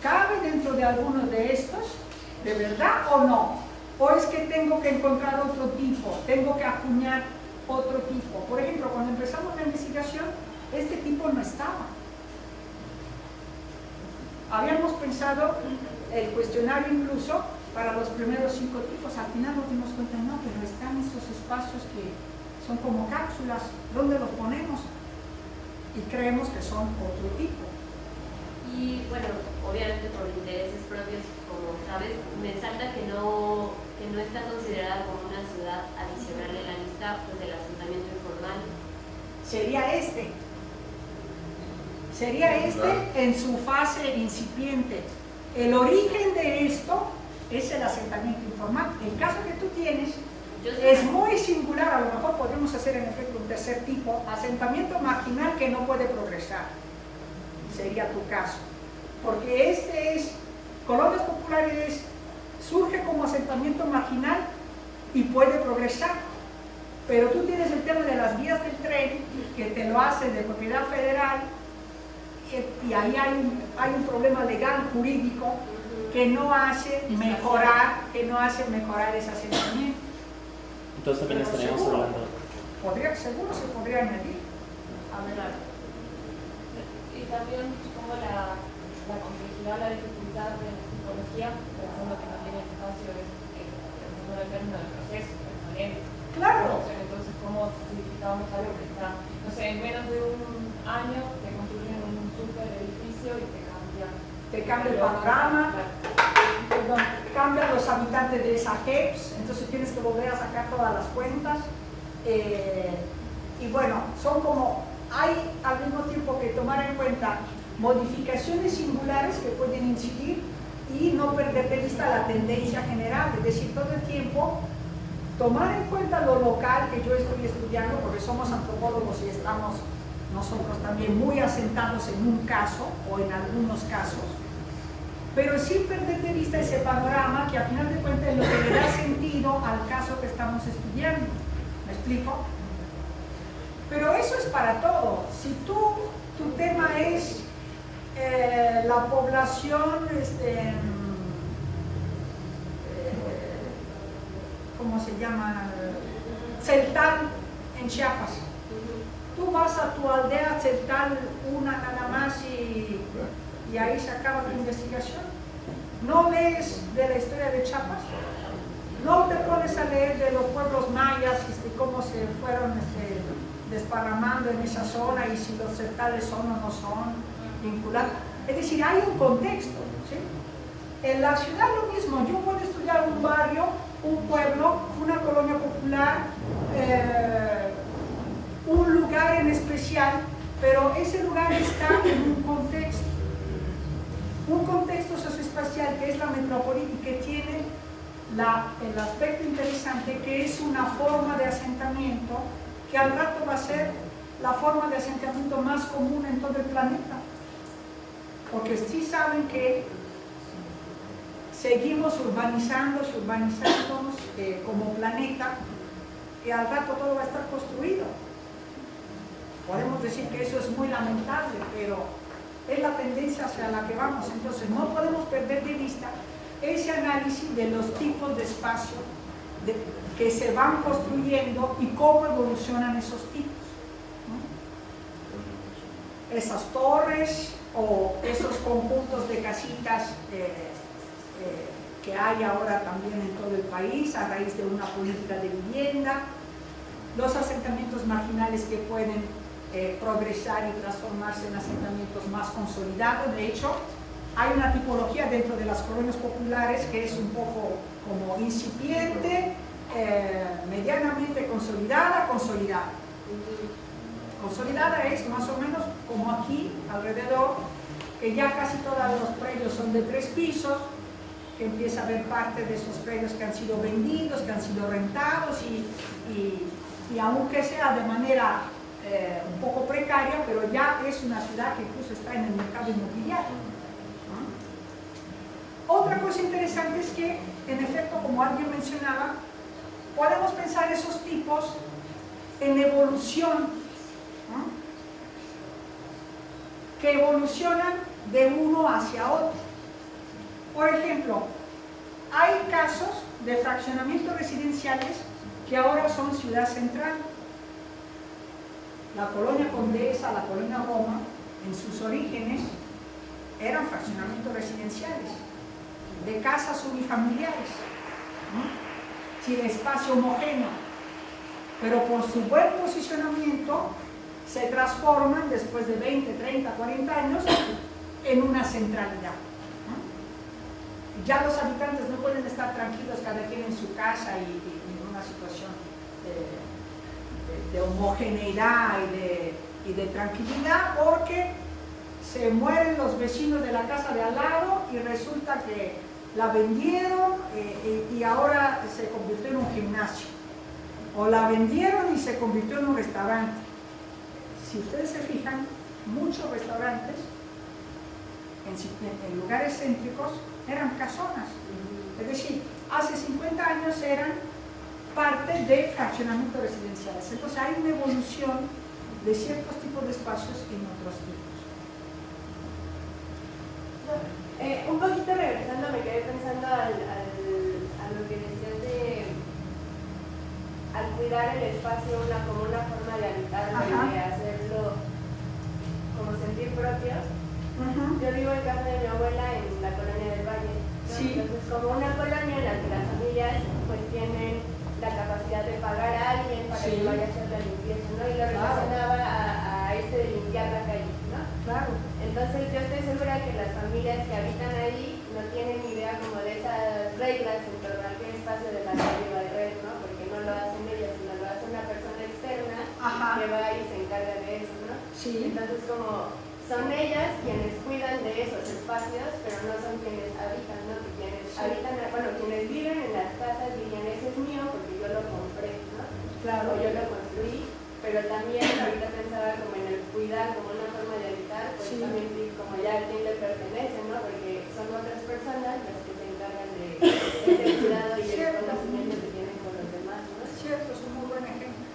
¿cabe dentro de alguno de estos? ¿De verdad o no? ¿O es que tengo que encontrar otro tipo? ¿Tengo que acuñar otro tipo? Por ejemplo, cuando empezamos la investigación, este tipo no estaba. Habíamos pensado el cuestionario incluso para los primeros 5 tipos. Al final nos dimos cuenta, no, pero están estos espacios que son como cápsulas, ¿dónde los ponemos? Y creemos que son otro tipo. Y bueno, obviamente por intereses propios, como sabes, me salta que no está considerada como una ciudad adicional en la lista pues, del asentamiento informal. Sería en su fase incipiente. El origen de esto es el asentamiento informal. El caso que tú tienes es muy singular. A lo mejor podemos hacer en efecto un tercer tipo, asentamiento marginal que no puede progresar. Sería tu caso, porque este es, colonias populares surge como asentamiento marginal y puede progresar, pero tú tienes el tema de las vías del tren que te lo hace de propiedad federal y ahí hay un problema legal, jurídico, que no hace mejorar ese asentamiento. Entonces también Pero estaríamos seguro, hablando. seguro se podría añadir. Y también como la complejidad, la dificultad de la psicología, pensando que también el espacio es un término del proceso, permanente. Claro. Entonces, ¿cómo significamos algo que está, no sé, en menos de un año te construyen un super edificio y te cambia? Te cambia el panorama, perdón, cambian los habitantes de esa JEPS, entonces tienes que volver a sacar todas las cuentas. Y bueno, son como, hay al mismo tiempo que tomar en cuenta modificaciones singulares que pueden incidir y no perder de vista la tendencia general, es decir, todo el tiempo tomar en cuenta lo local que yo estoy estudiando, porque somos antropólogos y estamos nosotros también muy asentados en un caso o en algunos casos, pero sin perder de vista ese panorama que a final de cuentas es lo que le da sentido al caso que estamos estudiando. ¿Me explico? Pero eso es para todo. Si tu tema es la población, ¿cómo se llama? Celtal en Chiapas. Tú vas a tu aldea Celtal una nada más y ahí se acaba tu investigación. No lees de la historia de Chiapas, no te pones a leer de los pueblos mayas y cómo se fueron desparramando en esa zona y si los celtales son o no son vinculados. Es decir, hay un contexto, ¿sí? En la ciudad lo mismo, yo puedo estudiar un barrio, un pueblo, una colonia popular, un lugar en especial, pero ese lugar está en un contexto socioespacial que es la metrópoli y que tiene el aspecto interesante que es una forma de asentamiento que al rato va a ser la forma de asentamiento más común en todo el planeta, porque sí saben que seguimos urbanizándonos como planeta y al rato todo va a estar construido. Podemos decir que eso es muy lamentable, pero es la tendencia hacia la que vamos. Entonces no podemos perder de vista ese análisis de los tipos de espacio que se van construyendo y cómo evolucionan esos tipos, ¿no? Esas torres o esos conjuntos de casitas que hay ahora también en todo el país a raíz de una política de vivienda, los asentamientos marginales que pueden progresar y transformarse en asentamientos más consolidados. De hecho, hay una tipología dentro de las colonias populares que es un poco como incipiente, medianamente consolidada. Consolidada es más o menos como aquí alrededor, que ya casi todos los predios son de 3 pisos, que empieza a haber parte de esos predios que han sido vendidos, que han sido rentados y aunque sea de manera un poco precaria, pero ya es una ciudad que incluso está en el mercado inmobiliario. Otra cosa interesante es que, en efecto, como alguien mencionaba, podemos pensar esos tipos en evolución, ¿no? Que evolucionan de uno hacia otro. Por ejemplo, hay casos de fraccionamientos residenciales que ahora son ciudad central. La colonia Condesa, la colonia Roma, en sus orígenes, eran fraccionamientos residenciales. de casas unifamiliares, ¿no? Sin espacio homogéneo, pero por su buen posicionamiento se transforman después de 20, 30, 40 años en una centralidad, ¿no? Ya los habitantes no pueden estar tranquilos cada quien en su casa y en una situación de homogeneidad y de tranquilidad, porque se mueren los vecinos de la casa de al lado y resulta que la vendieron y ahora se convirtió en un gimnasio, o la vendieron y se convirtió en un restaurante. Si ustedes se fijan, muchos restaurantes en lugares céntricos eran casonas, es decir, hace 50 años eran parte de fraccionamientos residenciales. Entonces hay una evolución de ciertos tipos de espacios en otros tipos. Un poquito regresando, me quedé pensando a lo que decías de al cuidar el espacio como una forma de habitarlo y de hacerlo como sentir propio. Yo vivo en casa de mi abuela en la colonia del Valle, ¿no? Sí. Entonces como una colonia en la que las familias pues tienen la capacidad de pagar a alguien para que vaya a hacer la limpieza, ¿no? Y lo relacionaba a este de limpiar la calle, ¿no? Claro. Entonces yo estoy segura que las familias que habitan ahí no tienen idea como de esas reglas en torno a qué espacio de la calle va a barrer, ¿no? Porque no lo hacen ellas, sino lo hace una persona externa que va y se encarga de eso, ¿no? Sí. Entonces como son ellas quienes cuidan de esos espacios, pero no son quienes habitan, ¿no? Que quienes habitan, bueno, quienes viven en las casas dirían, ese es mío porque yo lo compré, ¿no? Claro. O yo lo construí, pero también ahorita pensaba como en el cuidar como una forma de habitar, pues también como ya a quién le pertenece, ¿no? Porque son otras personas las que se encargan de ese cuidado y el conocimiento que tienen con los demás, ¿no? Es cierto, es un muy buen ejemplo.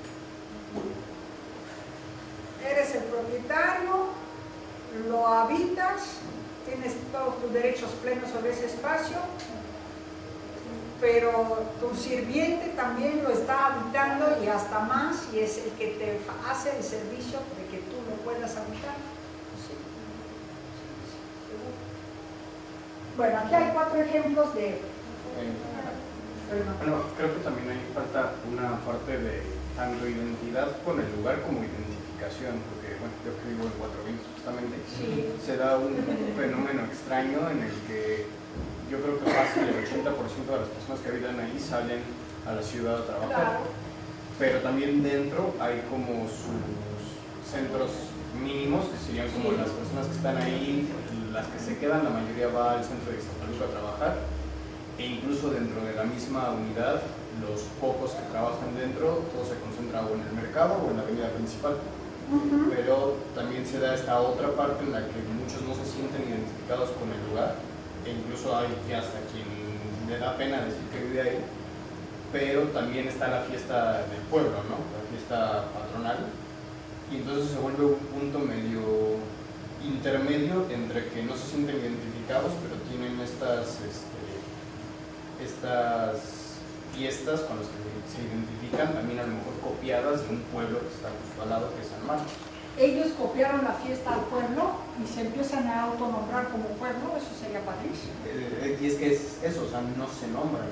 Eres el propietario, lo habitas, tienes todos tus derechos plenos sobre ese espacio, pero tu sirviente también lo está habitando y hasta más, y es el que te hace el servicio de que tú lo puedas habitar. Sí. Bueno, aquí hay 4 ejemplos de... Bueno, creo que también ahí falta una parte de tanto identidad con el lugar como identificación, porque bueno, yo que vivo en Cuatro Vientos justamente, se da un fenómeno extraño en el que yo creo que casi el 80% de las personas que habitan ahí salen a la ciudad a trabajar, pero también dentro hay como sus centros mínimos, que serían como las personas que están ahí, las que se quedan, la mayoría va al centro de Ixtapaluca a trabajar, e incluso dentro de la misma unidad, los pocos que trabajan dentro, todo se concentra o en el mercado o en la avenida principal. Pero también se da esta otra parte en la que muchos no se sienten identificados con el lugar, e incluso hay que hasta quien le da pena decir que vive ahí, pero también está la fiesta del pueblo, ¿no? La fiesta patronal, y entonces se vuelve un punto medio intermedio entre que no se sienten identificados, pero tienen estas fiestas con las que se identifican, también a lo mejor copiadas de un pueblo que está justo al lado, que es San Marcos. Ellos copiaron la fiesta al pueblo y se empiezan a autonombrar como pueblo, eso sería padrísimo. Y es que es eso, o sea, no se nombran,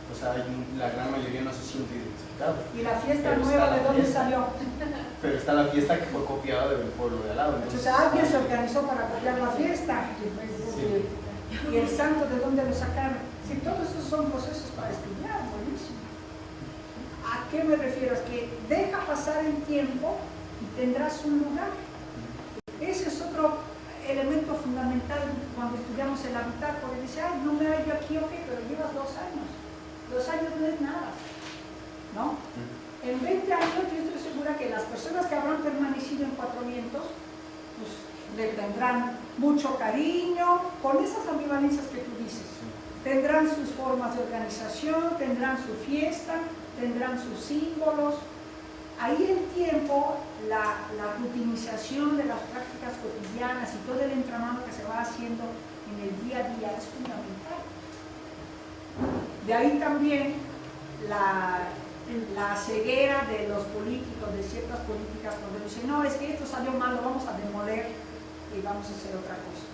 o sea, la gran mayoría no se siente identificado. ¿Y la fiesta Pero nueva está de la dónde fiesta. salió? Pero está la fiesta que fue copiada del pueblo de al lado. Entonces alguien se organizó para copiar la fiesta. Sí. ¿Y el santo de dónde lo sacaron? Sí, todos esos son procesos para estudiar, buenísimo. ¿A qué me refiero? Es que deja pasar el tiempo y tendrás un lugar. Ese es otro elemento fundamental cuando estudiamos el hábitat, porque dice, ay, no me hallo aquí, ok, pero llevas 2 años. 2 años no es nada, ¿no? En 20 años yo estoy segura que las personas que habrán permanecido en Cuatro Vientos, pues le tendrán mucho cariño, con esas ambivalencias que tú dices. Tendrán sus formas de organización, tendrán su fiesta, tendrán sus símbolos. Ahí el tiempo, la rutinización de las prácticas cotidianas y todo el entramado que se va haciendo en el día a día es fundamental. De ahí también la ceguera de los políticos, de ciertas políticas, cuando dicen, no, es que esto salió mal, lo vamos a demoler y vamos a hacer otra cosa.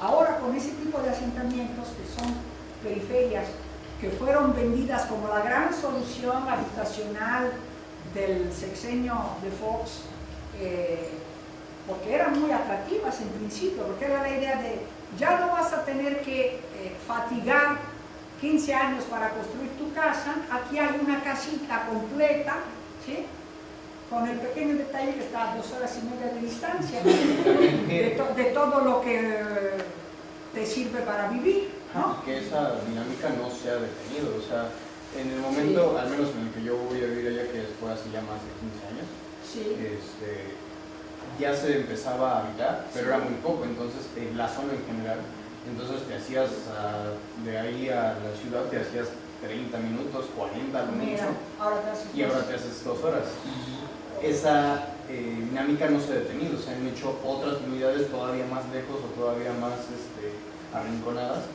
Ahora con ese tipo de asentamientos que son periferias, que fueron vendidas como la gran solución habitacional del sexenio de Fox, porque eran muy atractivas en principio, porque era la idea de ya no vas a tener que fatigar 15 años para construir tu casa, aquí hay una casita completa, ¿sí? Con el pequeño detalle que está a 2 horas y media de distancia de todo lo que te sirve para vivir, ¿no? Que esa dinámica no se ha detenido, o sea, en el momento, al menos en el que yo voy a vivir allá, que fue hace ya más de 15 años, Sí. Ya se empezaba a habitar, pero era muy poco, entonces en la zona en general, entonces te hacías de ahí a la ciudad, te hacías 30 minutos, 40 al mucho, Mira, ahora te haces y ahora te haces 2 horas. Y esa dinámica no se ha detenido, se han hecho otras unidades todavía más lejos o todavía más arrinconadas,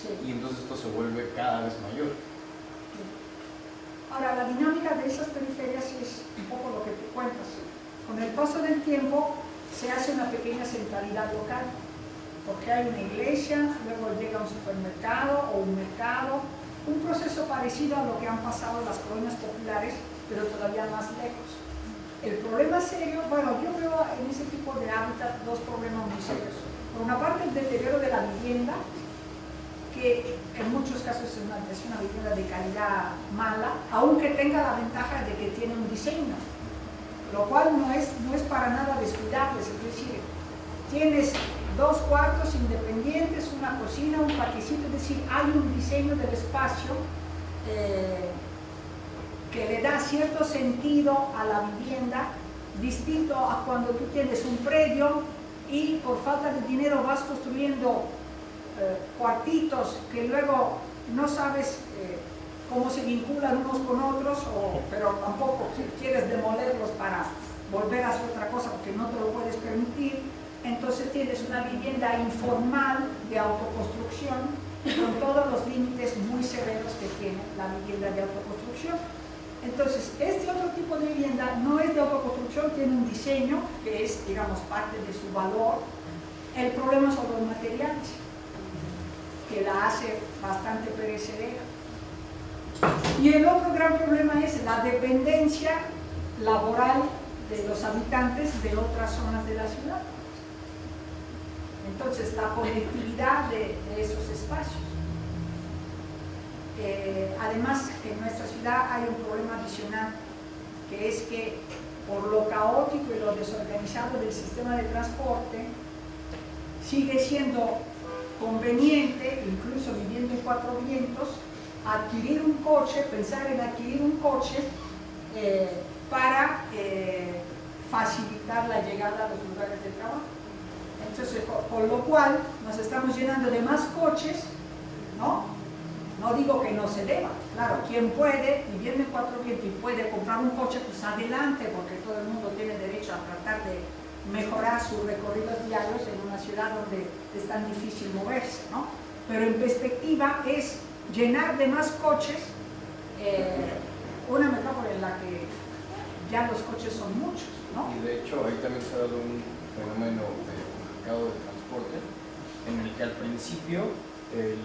Sí. y entonces esto se vuelve cada vez mayor. Ahora, la dinámica de esas periferias es un poco lo que tú cuentas. Con el paso del tiempo se hace una pequeña centralidad local, porque hay una iglesia, luego llega un supermercado o un mercado, un proceso parecido a lo que han pasado en las colonias populares, pero todavía más lejos. El problema serio, bueno, yo veo en ese tipo de hábitat 2 problemas muy serios. Por una parte, el deterioro de la vivienda, que en muchos casos es una vivienda de calidad mala, aunque tenga la ventaja de que tiene un diseño, lo cual no es para nada descuidable. Es decir, tienes 2 cuartos independientes, una cocina, un patiecito, es decir, hay un diseño del espacio que le da cierto sentido a la vivienda, distinto a cuando tú tienes un predio y por falta de dinero vas construyendo cuartitos que luego no sabes cómo se vinculan unos con otros, pero tampoco quieres demolerlos para volver a hacer otra cosa porque no te lo puedes permitir. Entonces tienes una vivienda informal de autoconstrucción con todos los límites muy severos que tiene la vivienda de autoconstrucción. Entonces, este otro tipo de vivienda no es de autoconstrucción, tiene un diseño que es, digamos, parte de su valor. El problema son los materiales, que la hace bastante perecedera. Y el otro gran problema es la dependencia laboral de los habitantes de otras zonas de la ciudad. Entonces, la conectividad de esos espacios. Además, en nuestra ciudad hay un problema adicional, que es que por lo caótico y lo desorganizado del sistema de transporte, sigue siendo conveniente, incluso viviendo en Cuatro Vientos, adquirir un coche, pensar en adquirir un coche para facilitar la llegada a los lugares de trabajo. Entonces, con lo cual nos estamos llenando de más coches, ¿no? No digo que no se deba, claro, quien puede, viviendo en Cuatro Vientos y puede comprar un coche, pues adelante, porque todo el mundo tiene derecho a tratar de mejorar sus recorridos diarios en una ciudad donde es tan difícil moverse, ¿no? Pero en perspectiva es llenar de más coches una metrópoli en la que ya los coches son muchos, ¿no? Y de hecho ahí también se ha dado un fenómeno de mercado de transporte en el que al principio el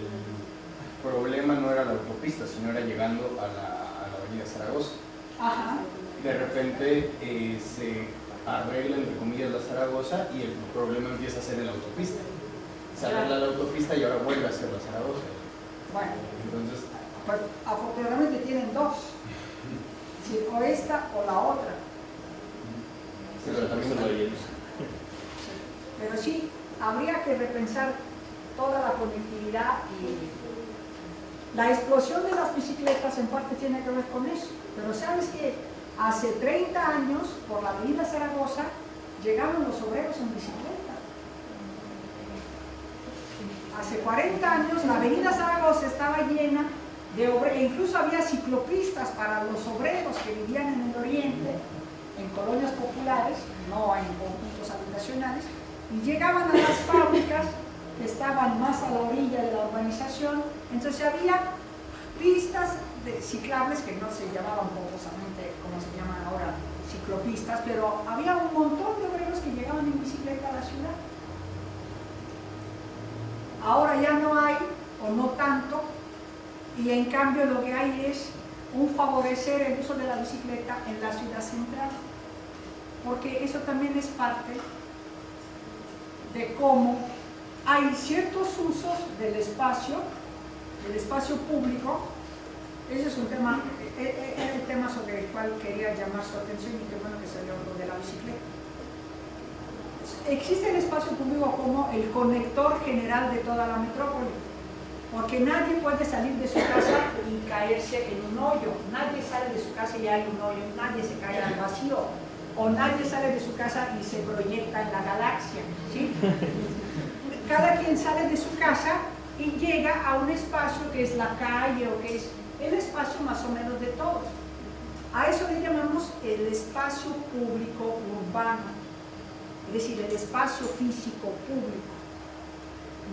problema no era la autopista, sino era llegando a la avenida Zaragoza. Ajá. De repente se arregla, entre comillas, la Zaragoza y el problema empieza a ser en la autopista. Se arregla la autopista y ahora vuelve a ser la Zaragoza. Bueno, Entonces, pues afortunadamente tienen 2, si o esta o la otra. pero también Pero sí, habría que repensar toda la conectividad y la explosión de las bicicletas en parte tiene que ver con eso. Pero sabes que hace 30 años, por la avenida Zaragoza, llegaban los obreros en bicicleta. Hace 40 años la avenida Zaragoza estaba llena de obreros, e incluso había ciclopistas para los obreros que vivían en el oriente, en colonias populares, no en conjuntos habitacionales, y llegaban a las fábricas que estaban más a la orilla de la urbanización. Entonces había pistas ciclables que no se llamaban pomposamente como se llaman ahora ciclopistas, pero había un montón de obreros que llegaban en bicicleta a la ciudad. Ahora ya no hay, o no tanto, y en cambio lo que hay es un favorecer el uso de la bicicleta en la ciudad central, porque eso también es parte de cómo hay ciertos usos del espacio público. Ese es un tema, era el tema sobre el cual quería llamar su atención, y qué bueno que salió lo de la bicicleta. Existe el espacio público como el conector general de toda la metrópoli, porque nadie puede salir de su casa y caerse en un hoyo. Nadie sale de su casa y hay un hoyo, nadie se cae al vacío, o nadie sale de su casa y se proyecta en la galaxia, ¿sí? Cada quien sale de su casa y llega a un espacio que es la calle, o que es el espacio más o menos de todos. A eso le llamamos el espacio público urbano, es decir, el espacio físico público.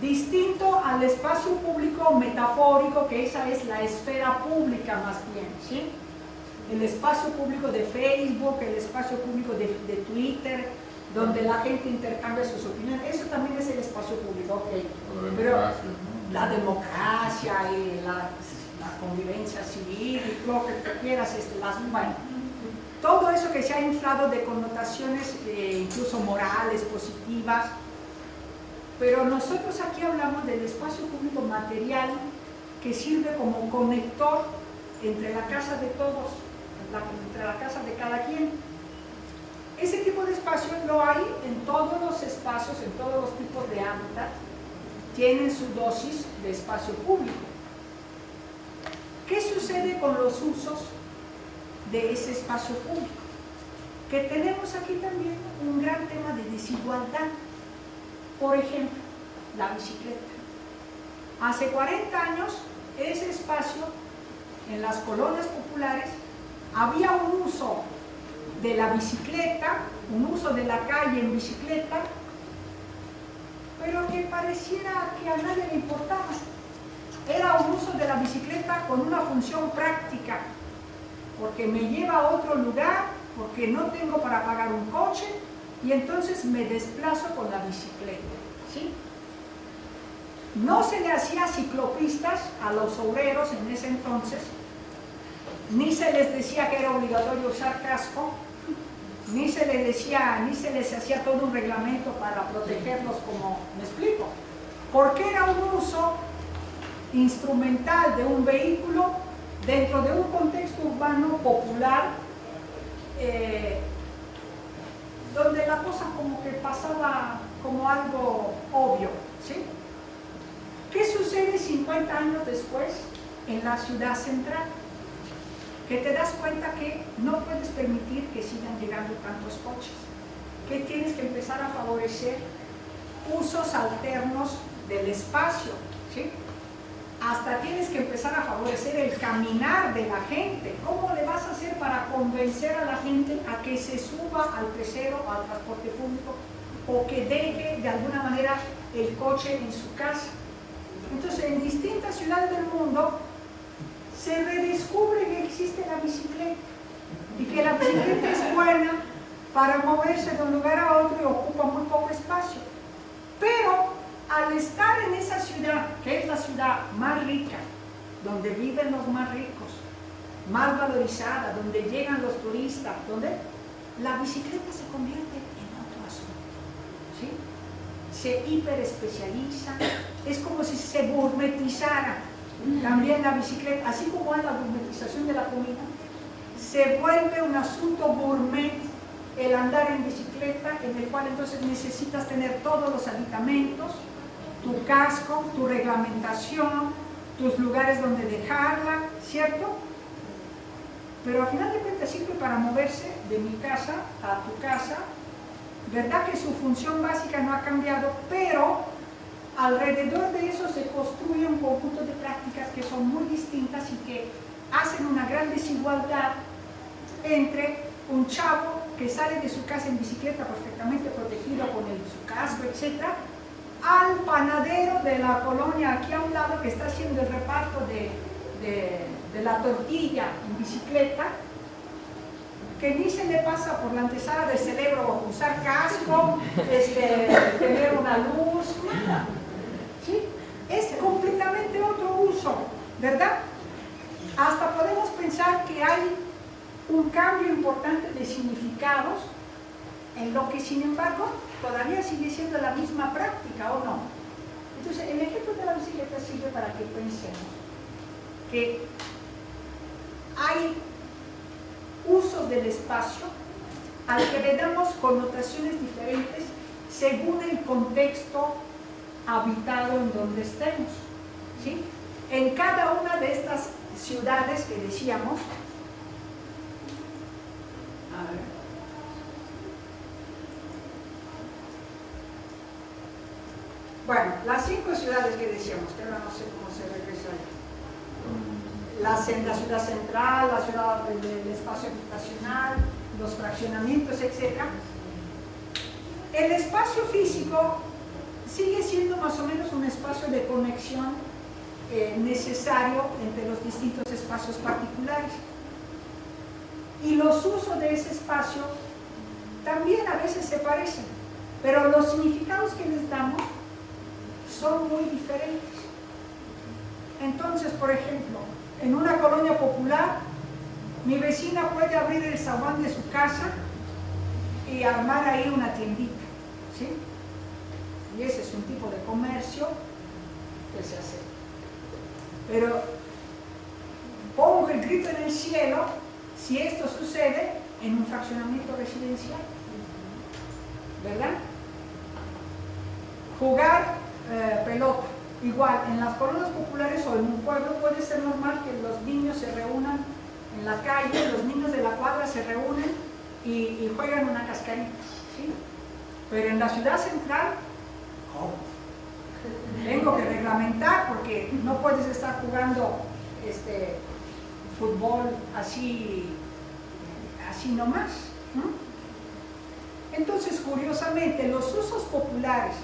Distinto al espacio público metafórico, que esa es la esfera pública más bien, ¿sí? El espacio público de Facebook, el espacio público de Twitter, donde la gente intercambia sus opiniones, eso también es el espacio público, ok. Pero la democracia y la convivencia civil, y lo que tú quieras, bueno, todo eso que se ha inflado de connotaciones incluso morales, positivas. Pero nosotros aquí hablamos del espacio público material, que sirve como conector entre la casa de todos, entre la casa de cada quien. Ese tipo de espacio lo hay en todos los espacios, en todos los tipos de hábitat, tienen su dosis de espacio público. ¿Qué sucede con los usos de ese espacio público? Que tenemos aquí también un gran tema de desigualdad. Por ejemplo, la bicicleta. Hace 40 años, ese espacio, en las colonias populares, había un uso de la bicicleta, un uso de la calle en bicicleta, pero que pareciera que a nadie le importaba. Era un uso de la bicicleta con una función práctica, porque me lleva a otro lugar, porque no tengo para pagar un coche, y entonces me desplazo con la bicicleta, ¿sí? No se le hacía ciclopistas a los obreros en ese entonces, ni se les decía que era obligatorio usar casco, ni se les hacía todo un reglamento para protegerlos, como me explico, porque era un uso instrumental de un vehículo dentro de un contexto urbano popular, donde la cosa como que pasaba como algo obvio, ¿sí? ¿Qué sucede 50 años después en la ciudad central? Que te das cuenta que no puedes permitir que sigan llegando tantos coches, que tienes que empezar a favorecer usos alternos del espacio, ¿sí? Hasta tienes que empezar a favorecer el caminar de la gente. ¿Cómo le vas a hacer para convencer a la gente a que se suba al pecero o al transporte público, o que deje de alguna manera el coche en su casa? Entonces, en distintas ciudades del mundo se redescubre que existe la bicicleta, y que la bicicleta es buena para moverse de un lugar a otro y ocupa muy poco espacio. Pero al estar en esa ciudad, que es la ciudad más rica, donde viven los más ricos, más valorizada, donde llegan los turistas, donde la bicicleta se convierte en otro asunto, ¿sí? Se hiperespecializa, es como si se gourmetizara también la bicicleta, así como hay la gourmetización de la comida, se vuelve un asunto gourmet el andar en bicicleta, en el cual entonces necesitas tener todos los aditamentos, tu casco, tu reglamentación, tus lugares donde dejarla, ¿cierto? Pero al final de cuentas sirve para moverse de mi casa a tu casa. ¿Verdad que su función básica no ha cambiado? Pero alrededor de eso se construye un conjunto de prácticas que son muy distintas y que hacen una gran desigualdad entre un chavo que sale de su casa en bicicleta perfectamente protegido con su casco, etc., al panadero de la colonia aquí a un lado que está haciendo el reparto de la tortilla en bicicleta, que ni se le pasa por la antesala del cerebro usar casco, tener una luz, nada, ¿sí? es completamente otro uso, ¿verdad? Hasta podemos pensar que hay un cambio importante de significados en lo que, sin embargo, todavía sigue siendo la misma práctica, ¿o no? Entonces, el ejemplo de la bicicleta sirve para que pensemos que hay usos del espacio al que le damos connotaciones diferentes según el contexto habitado en donde estemos, ¿sí? En cada una de estas ciudades que decíamos, a ver, bueno, las 5 ciudades que decíamos, que ahora no sé cómo se regresa ahí. La ciudad central, la ciudad del espacio habitacional, los fraccionamientos, etc. El espacio físico sigue siendo más o menos un espacio de conexión necesario entre los distintos espacios particulares. Y los usos de ese espacio también a veces se parecen, pero los significados que les damos son muy diferentes. Entonces, por ejemplo, en una colonia popular, mi vecina puede abrir el zaguán de su casa y armar ahí una tiendita, ¿sí? Y ese es un tipo de comercio que se hace. Pero pongo el grito en el cielo si esto sucede en un fraccionamiento residencial, ¿verdad? Jugar pelota, igual, en las colonias populares o en un pueblo puede ser normal que los niños se reúnan en la calle, los niños de la cuadra se reúnen y juegan una cascarita, ¿sí? Pero en la ciudad central, ¿cómo? Tengo que reglamentar porque no puedes estar jugando fútbol así nomás, ¿no? Entonces, curiosamente, los usos populares,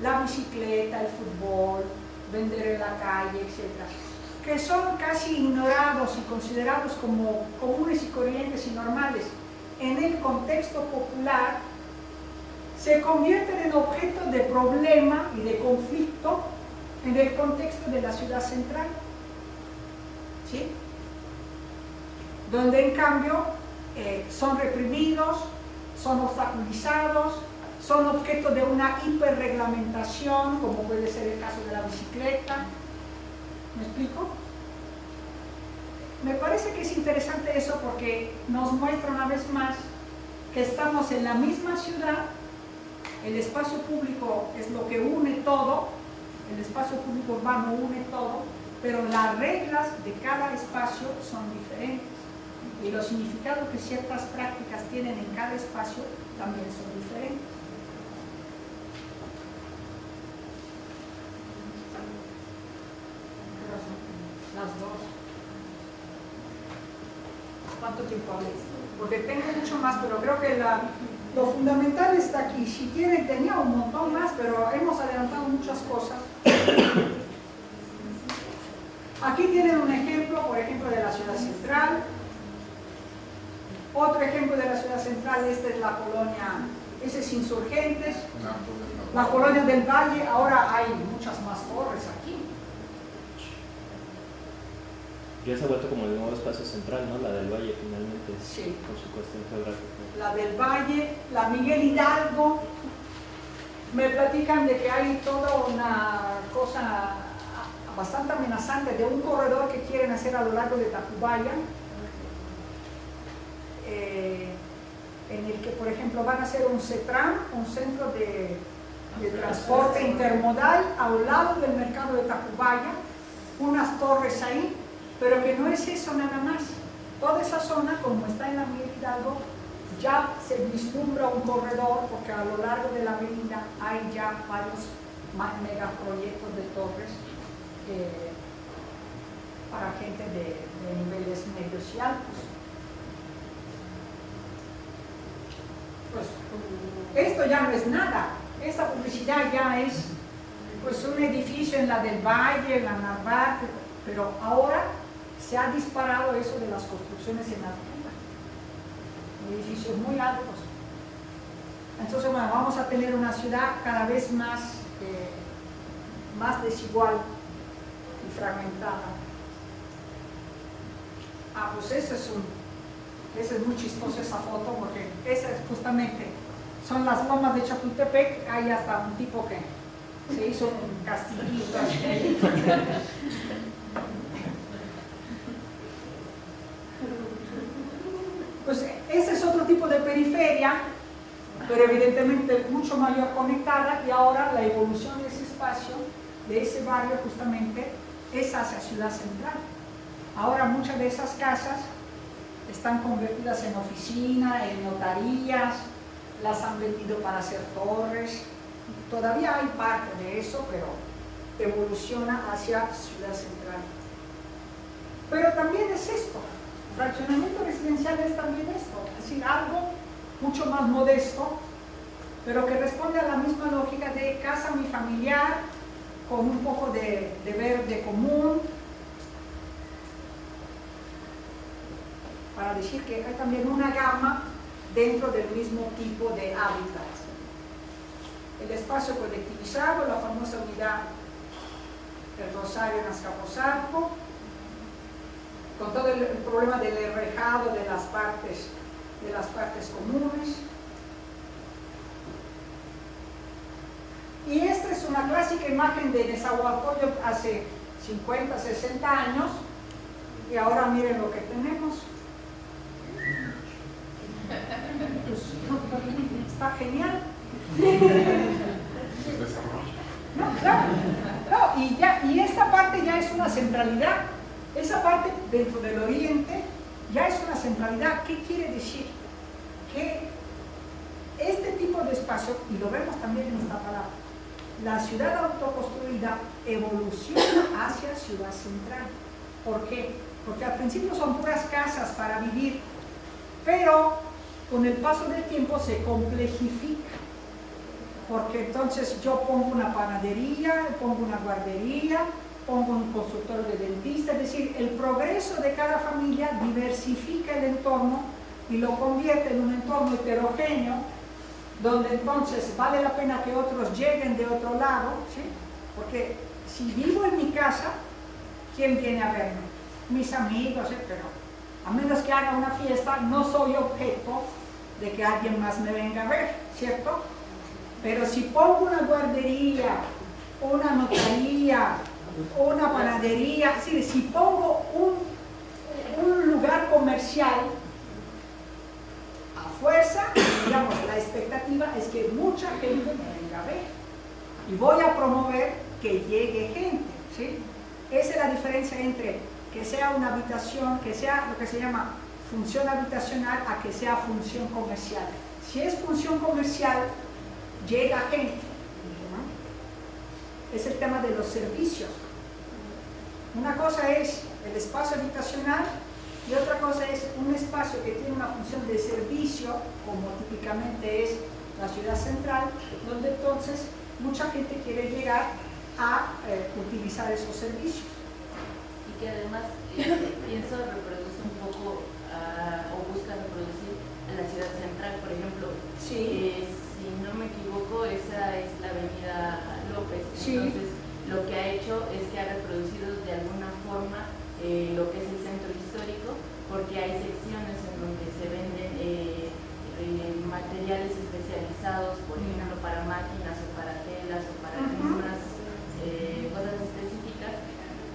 la bicicleta, el fútbol, vender en la calle, etc., que son casi ignorados y considerados como comunes y corrientes y normales en el contexto popular, se convierten en objeto de problema y de conflicto en el contexto de la ciudad central, ¿sí? Donde en cambio son reprimidos, son obstaculizados, son objeto de una hiperreglamentación, como puede ser el caso de la bicicleta. ¿Me explico? Me parece que es interesante eso porque nos muestra una vez más que estamos en la misma ciudad, el espacio público es lo que une todo, el espacio público urbano une todo, pero las reglas de cada espacio son diferentes y los significados que ciertas prácticas tienen en cada espacio también son diferentes. Las dos. ¿Cuánto tiempo hablé? Porque tengo mucho más, pero creo que lo fundamental está aquí. Si quieren, tenía un montón más, pero hemos adelantado muchas cosas. Aquí tienen un ejemplo, por ejemplo, de la ciudad central. Otro ejemplo de la ciudad central, esta es la colonia, ese es Insurgentes. La colonia del Valle, ahora hay muchas más torres aquí. Ya se ha vuelto como el nuevo espacio central, ¿no? La del Valle, finalmente, Sí. por su cuestión geográfica. La del Valle, la Miguel Hidalgo. Me platican de que hay toda una cosa bastante amenazante de un corredor que quieren hacer a lo largo de Tacubaya, en el que, por ejemplo, van a hacer un CETRAM, un centro de transporte intermodal al lado del mercado de Tacubaya, unas torres ahí, pero que no es eso nada más. Toda esa zona, como está en la Miguel Hidalgo, ya se vislumbra un corredor, porque a lo largo de la avenida hay ya varios megaproyectos de torres para gente de niveles medios y altos. Pues esto ya no es nada, esta publicidad ya es pues un edificio en la del Valle, en la Narvarte, pero ahora se ha disparado eso de las construcciones en altura, edificios muy altos. Entonces, bueno, vamos a tener una ciudad cada vez más más desigual y fragmentada. Ah, pues esa es muy chistosa esa foto, porque esa es justamente, son las lomas de Chapultepec. Hay hasta un tipo que se hizo un castillito. Pues ese es otro tipo de periferia, pero evidentemente mucho mayor conectada, y ahora la evolución de ese espacio, de ese barrio justamente, es hacia Ciudad Central. Ahora muchas de esas casas están convertidas en oficina, en notarías, las han vendido para hacer torres. Todavía hay parte de eso, pero evoluciona hacia Ciudad Central. Pero también es esto, fraccionamiento residencial es también esto, es decir, algo mucho más modesto, pero que responde a la misma lógica de casa unifamiliar, con un poco de verde común, para decir que hay también una gama dentro del mismo tipo de hábitat. El espacio colectivizado, la famosa unidad del Rosario en Azcapotzalco, con todo el problema del enrejado de las partes comunes. Y esta es una clásica imagen de Nezahualcóyotl hace 50, 60 años, y ahora miren lo que tenemos. Pues, está genial. No, claro. No, y esta parte ya es una centralidad. Esa parte dentro del oriente ya es una centralidad. ¿Qué quiere decir? Que este tipo de espacio, y lo vemos también en esta palabra, la ciudad autoconstruida evoluciona hacia ciudad central. ¿Por qué? Porque al principio son puras casas para vivir, pero con el paso del tiempo se complejifica. Porque entonces yo pongo una panadería, pongo una guardería, pongo un consultorio de dentista, es decir, el progreso de cada familia diversifica el entorno y lo convierte en un entorno heterogéneo, donde entonces vale la pena que otros lleguen de otro lado, ¿sí? Porque si vivo en mi casa, ¿quién viene a verme? Mis amigos, pero a menos que haga una fiesta, no soy objeto de que alguien más me venga a ver, ¿cierto? Pero si pongo una guardería, una notaría, una panadería, es decir, si pongo un lugar comercial, a fuerza, digamos, la expectativa es que mucha gente me venga a ver y voy a promover que llegue gente, ¿sí? Esa es la diferencia entre que sea una habitación, que sea lo que se llama función habitacional, a que sea función comercial. Si es función comercial, llega gente, ¿no? Es el tema de los servicios. Una cosa es el espacio habitacional y otra cosa es un espacio que tiene una función de servicio, como típicamente es la ciudad central, donde entonces mucha gente quiere llegar a utilizar esos servicios. Y que además, pienso, reproduce un poco o busca reproducir a la ciudad central, por ejemplo. Sí. Si no me equivoco, esa es la avenida López. Sí. Entonces, lo que ha hecho es que ha reproducido de alguna forma lo que es el centro histórico, porque hay secciones en donde se venden materiales especializados, por ejemplo, para máquinas o para telas o para algunas cosas específicas,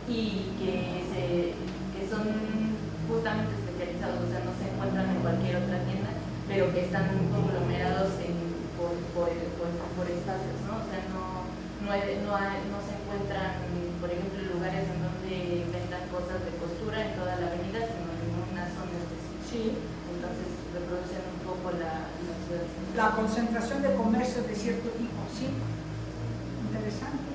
y que son justamente especializados, o sea, no se encuentran en cualquier otra tienda, pero que están conglomerados por espacios, ¿no? O sea, no se encuentran, por ejemplo, lugares en donde vendan cosas de costura en toda la avenida, sino en una zona específica. Sí. Entonces reproducen un poco la ciudad. La concentración de comercio de cierto tipo, sí. Interesante.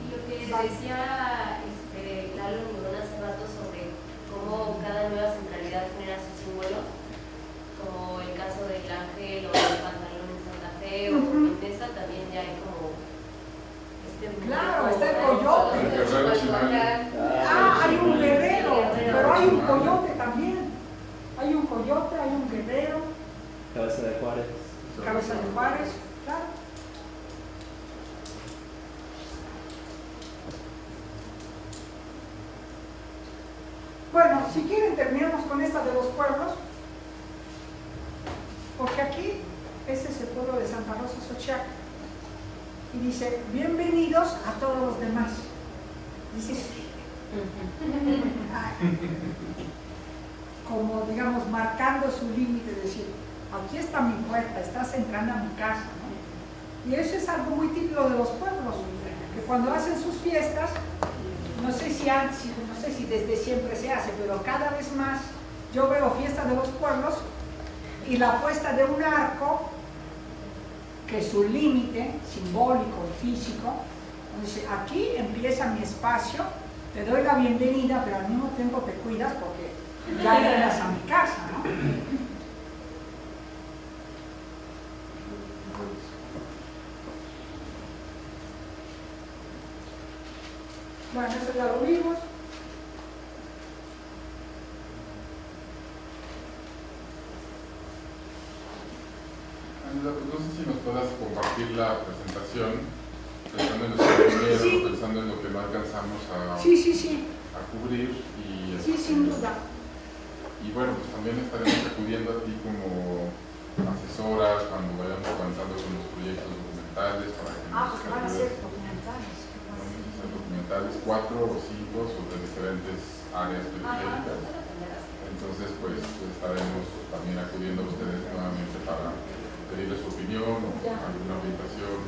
Y lo que decía Lalo Migón hace rato sobre cómo cada nueva centralidad genera sus símbolos, como el caso del Ángel o del pantalón en Santa Fe o en esta también ya hay como Claro, está el coyote. El guerrero chileno. Hay un guerrero, pero hay un coyote también. Hay un coyote, hay un guerrero. Cabeza de Juárez. Cabeza de Juárez, claro. si quieren terminamos con esta de los pueblos, porque aquí ese es el pueblo de Santa Rosa Xochiaca. Y dice, bienvenidos a todos los demás. Dice, como digamos, marcando su límite, decir, aquí está mi puerta, estás entrando a mi casa, ¿no? Y eso es algo muy típico de los pueblos, que cuando hacen sus fiestas, no sé si desde siempre se hace, pero cada vez más yo veo fiestas de los pueblos y la puesta de un arco, que su límite simbólico y físico, dice, aquí empieza mi espacio, te doy la bienvenida, pero al mismo tiempo te cuidas porque ya llegas a mi casa, ¿no? Bueno, eso ya lo vimos. Ángela, pues no sé si nos puedas compartir la presentación, pensando en nuestro dinero, Sí. pensando en lo que no alcanzamos a cubrir. Y, Sí, sin duda. Y bueno, pues también estaremos acudiendo a ti como asesora cuando vayamos avanzando con los proyectos documentales para que nos Pues van a ayudes. ser documentales. Vamos a hacer documentales, 4 o 5 sobre diferentes áreas periféricas. Entonces, pues estaremos también acudiendo a ustedes nuevamente para pedirles su opinión o alguna orientación.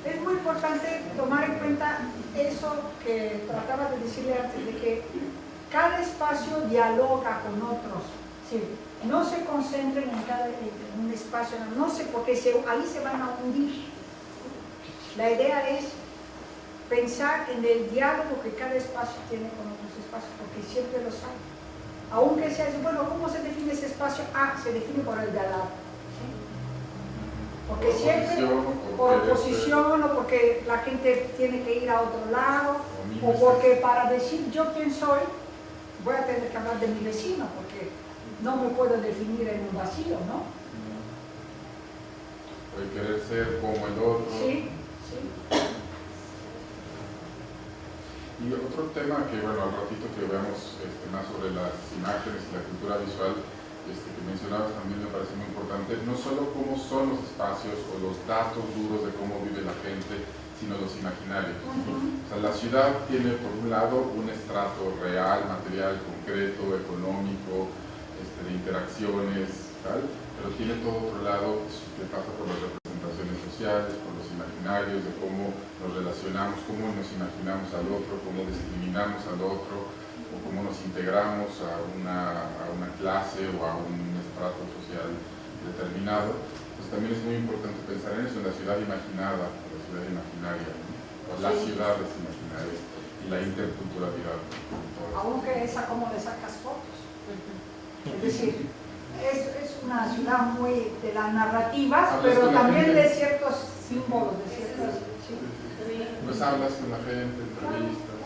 Es muy importante tomar en cuenta eso que trataba de decirle antes, de que cada espacio dialoga con otros. Sí. No se concentren en un espacio, no sé, porque ahí se van a hundir. La idea es pensar en el diálogo que cada espacio tiene con otros espacios, porque siempre los hay. Aunque sea, bueno, ¿cómo se define ese espacio? Se define por el de al lado. ¿Sí? Porque siempre, por oposición, o porque la gente tiene que ir a otro lado, o porque para decir yo quién soy, voy a tener que hablar de mi vecino, porque no me puedo definir en un vacío, ¿no? O el querer ser como el otro. Sí. Y otro tema que, bueno, al ratito que veamos más sobre las imágenes y la cultura visual, que mencionabas también me parece muy importante, no solo cómo son los espacios o los datos duros de cómo vive la gente, sino los imaginarios. O sea, la ciudad tiene por un lado un estrato real, material, concreto, económico, de interacciones, tal, pero tiene todo otro lado que pasa por las representaciones sociales, por los imaginarios, de cómo nos relacionamos, cómo nos imaginamos al otro, cómo discriminamos al otro, o cómo nos integramos a una clase o a un estrato social determinado. Pues también es muy importante pensar en eso, en la ciudad imaginada, la ciudad imaginaria, ¿no? O las ciudades imaginarias y la interculturalidad. Aunque esa como le sacas fotos. Es decir, es una ciudad muy de las narrativas, pero también de ciertos símbolos, de ciertas... Pues hablas con la gente, entrevistas.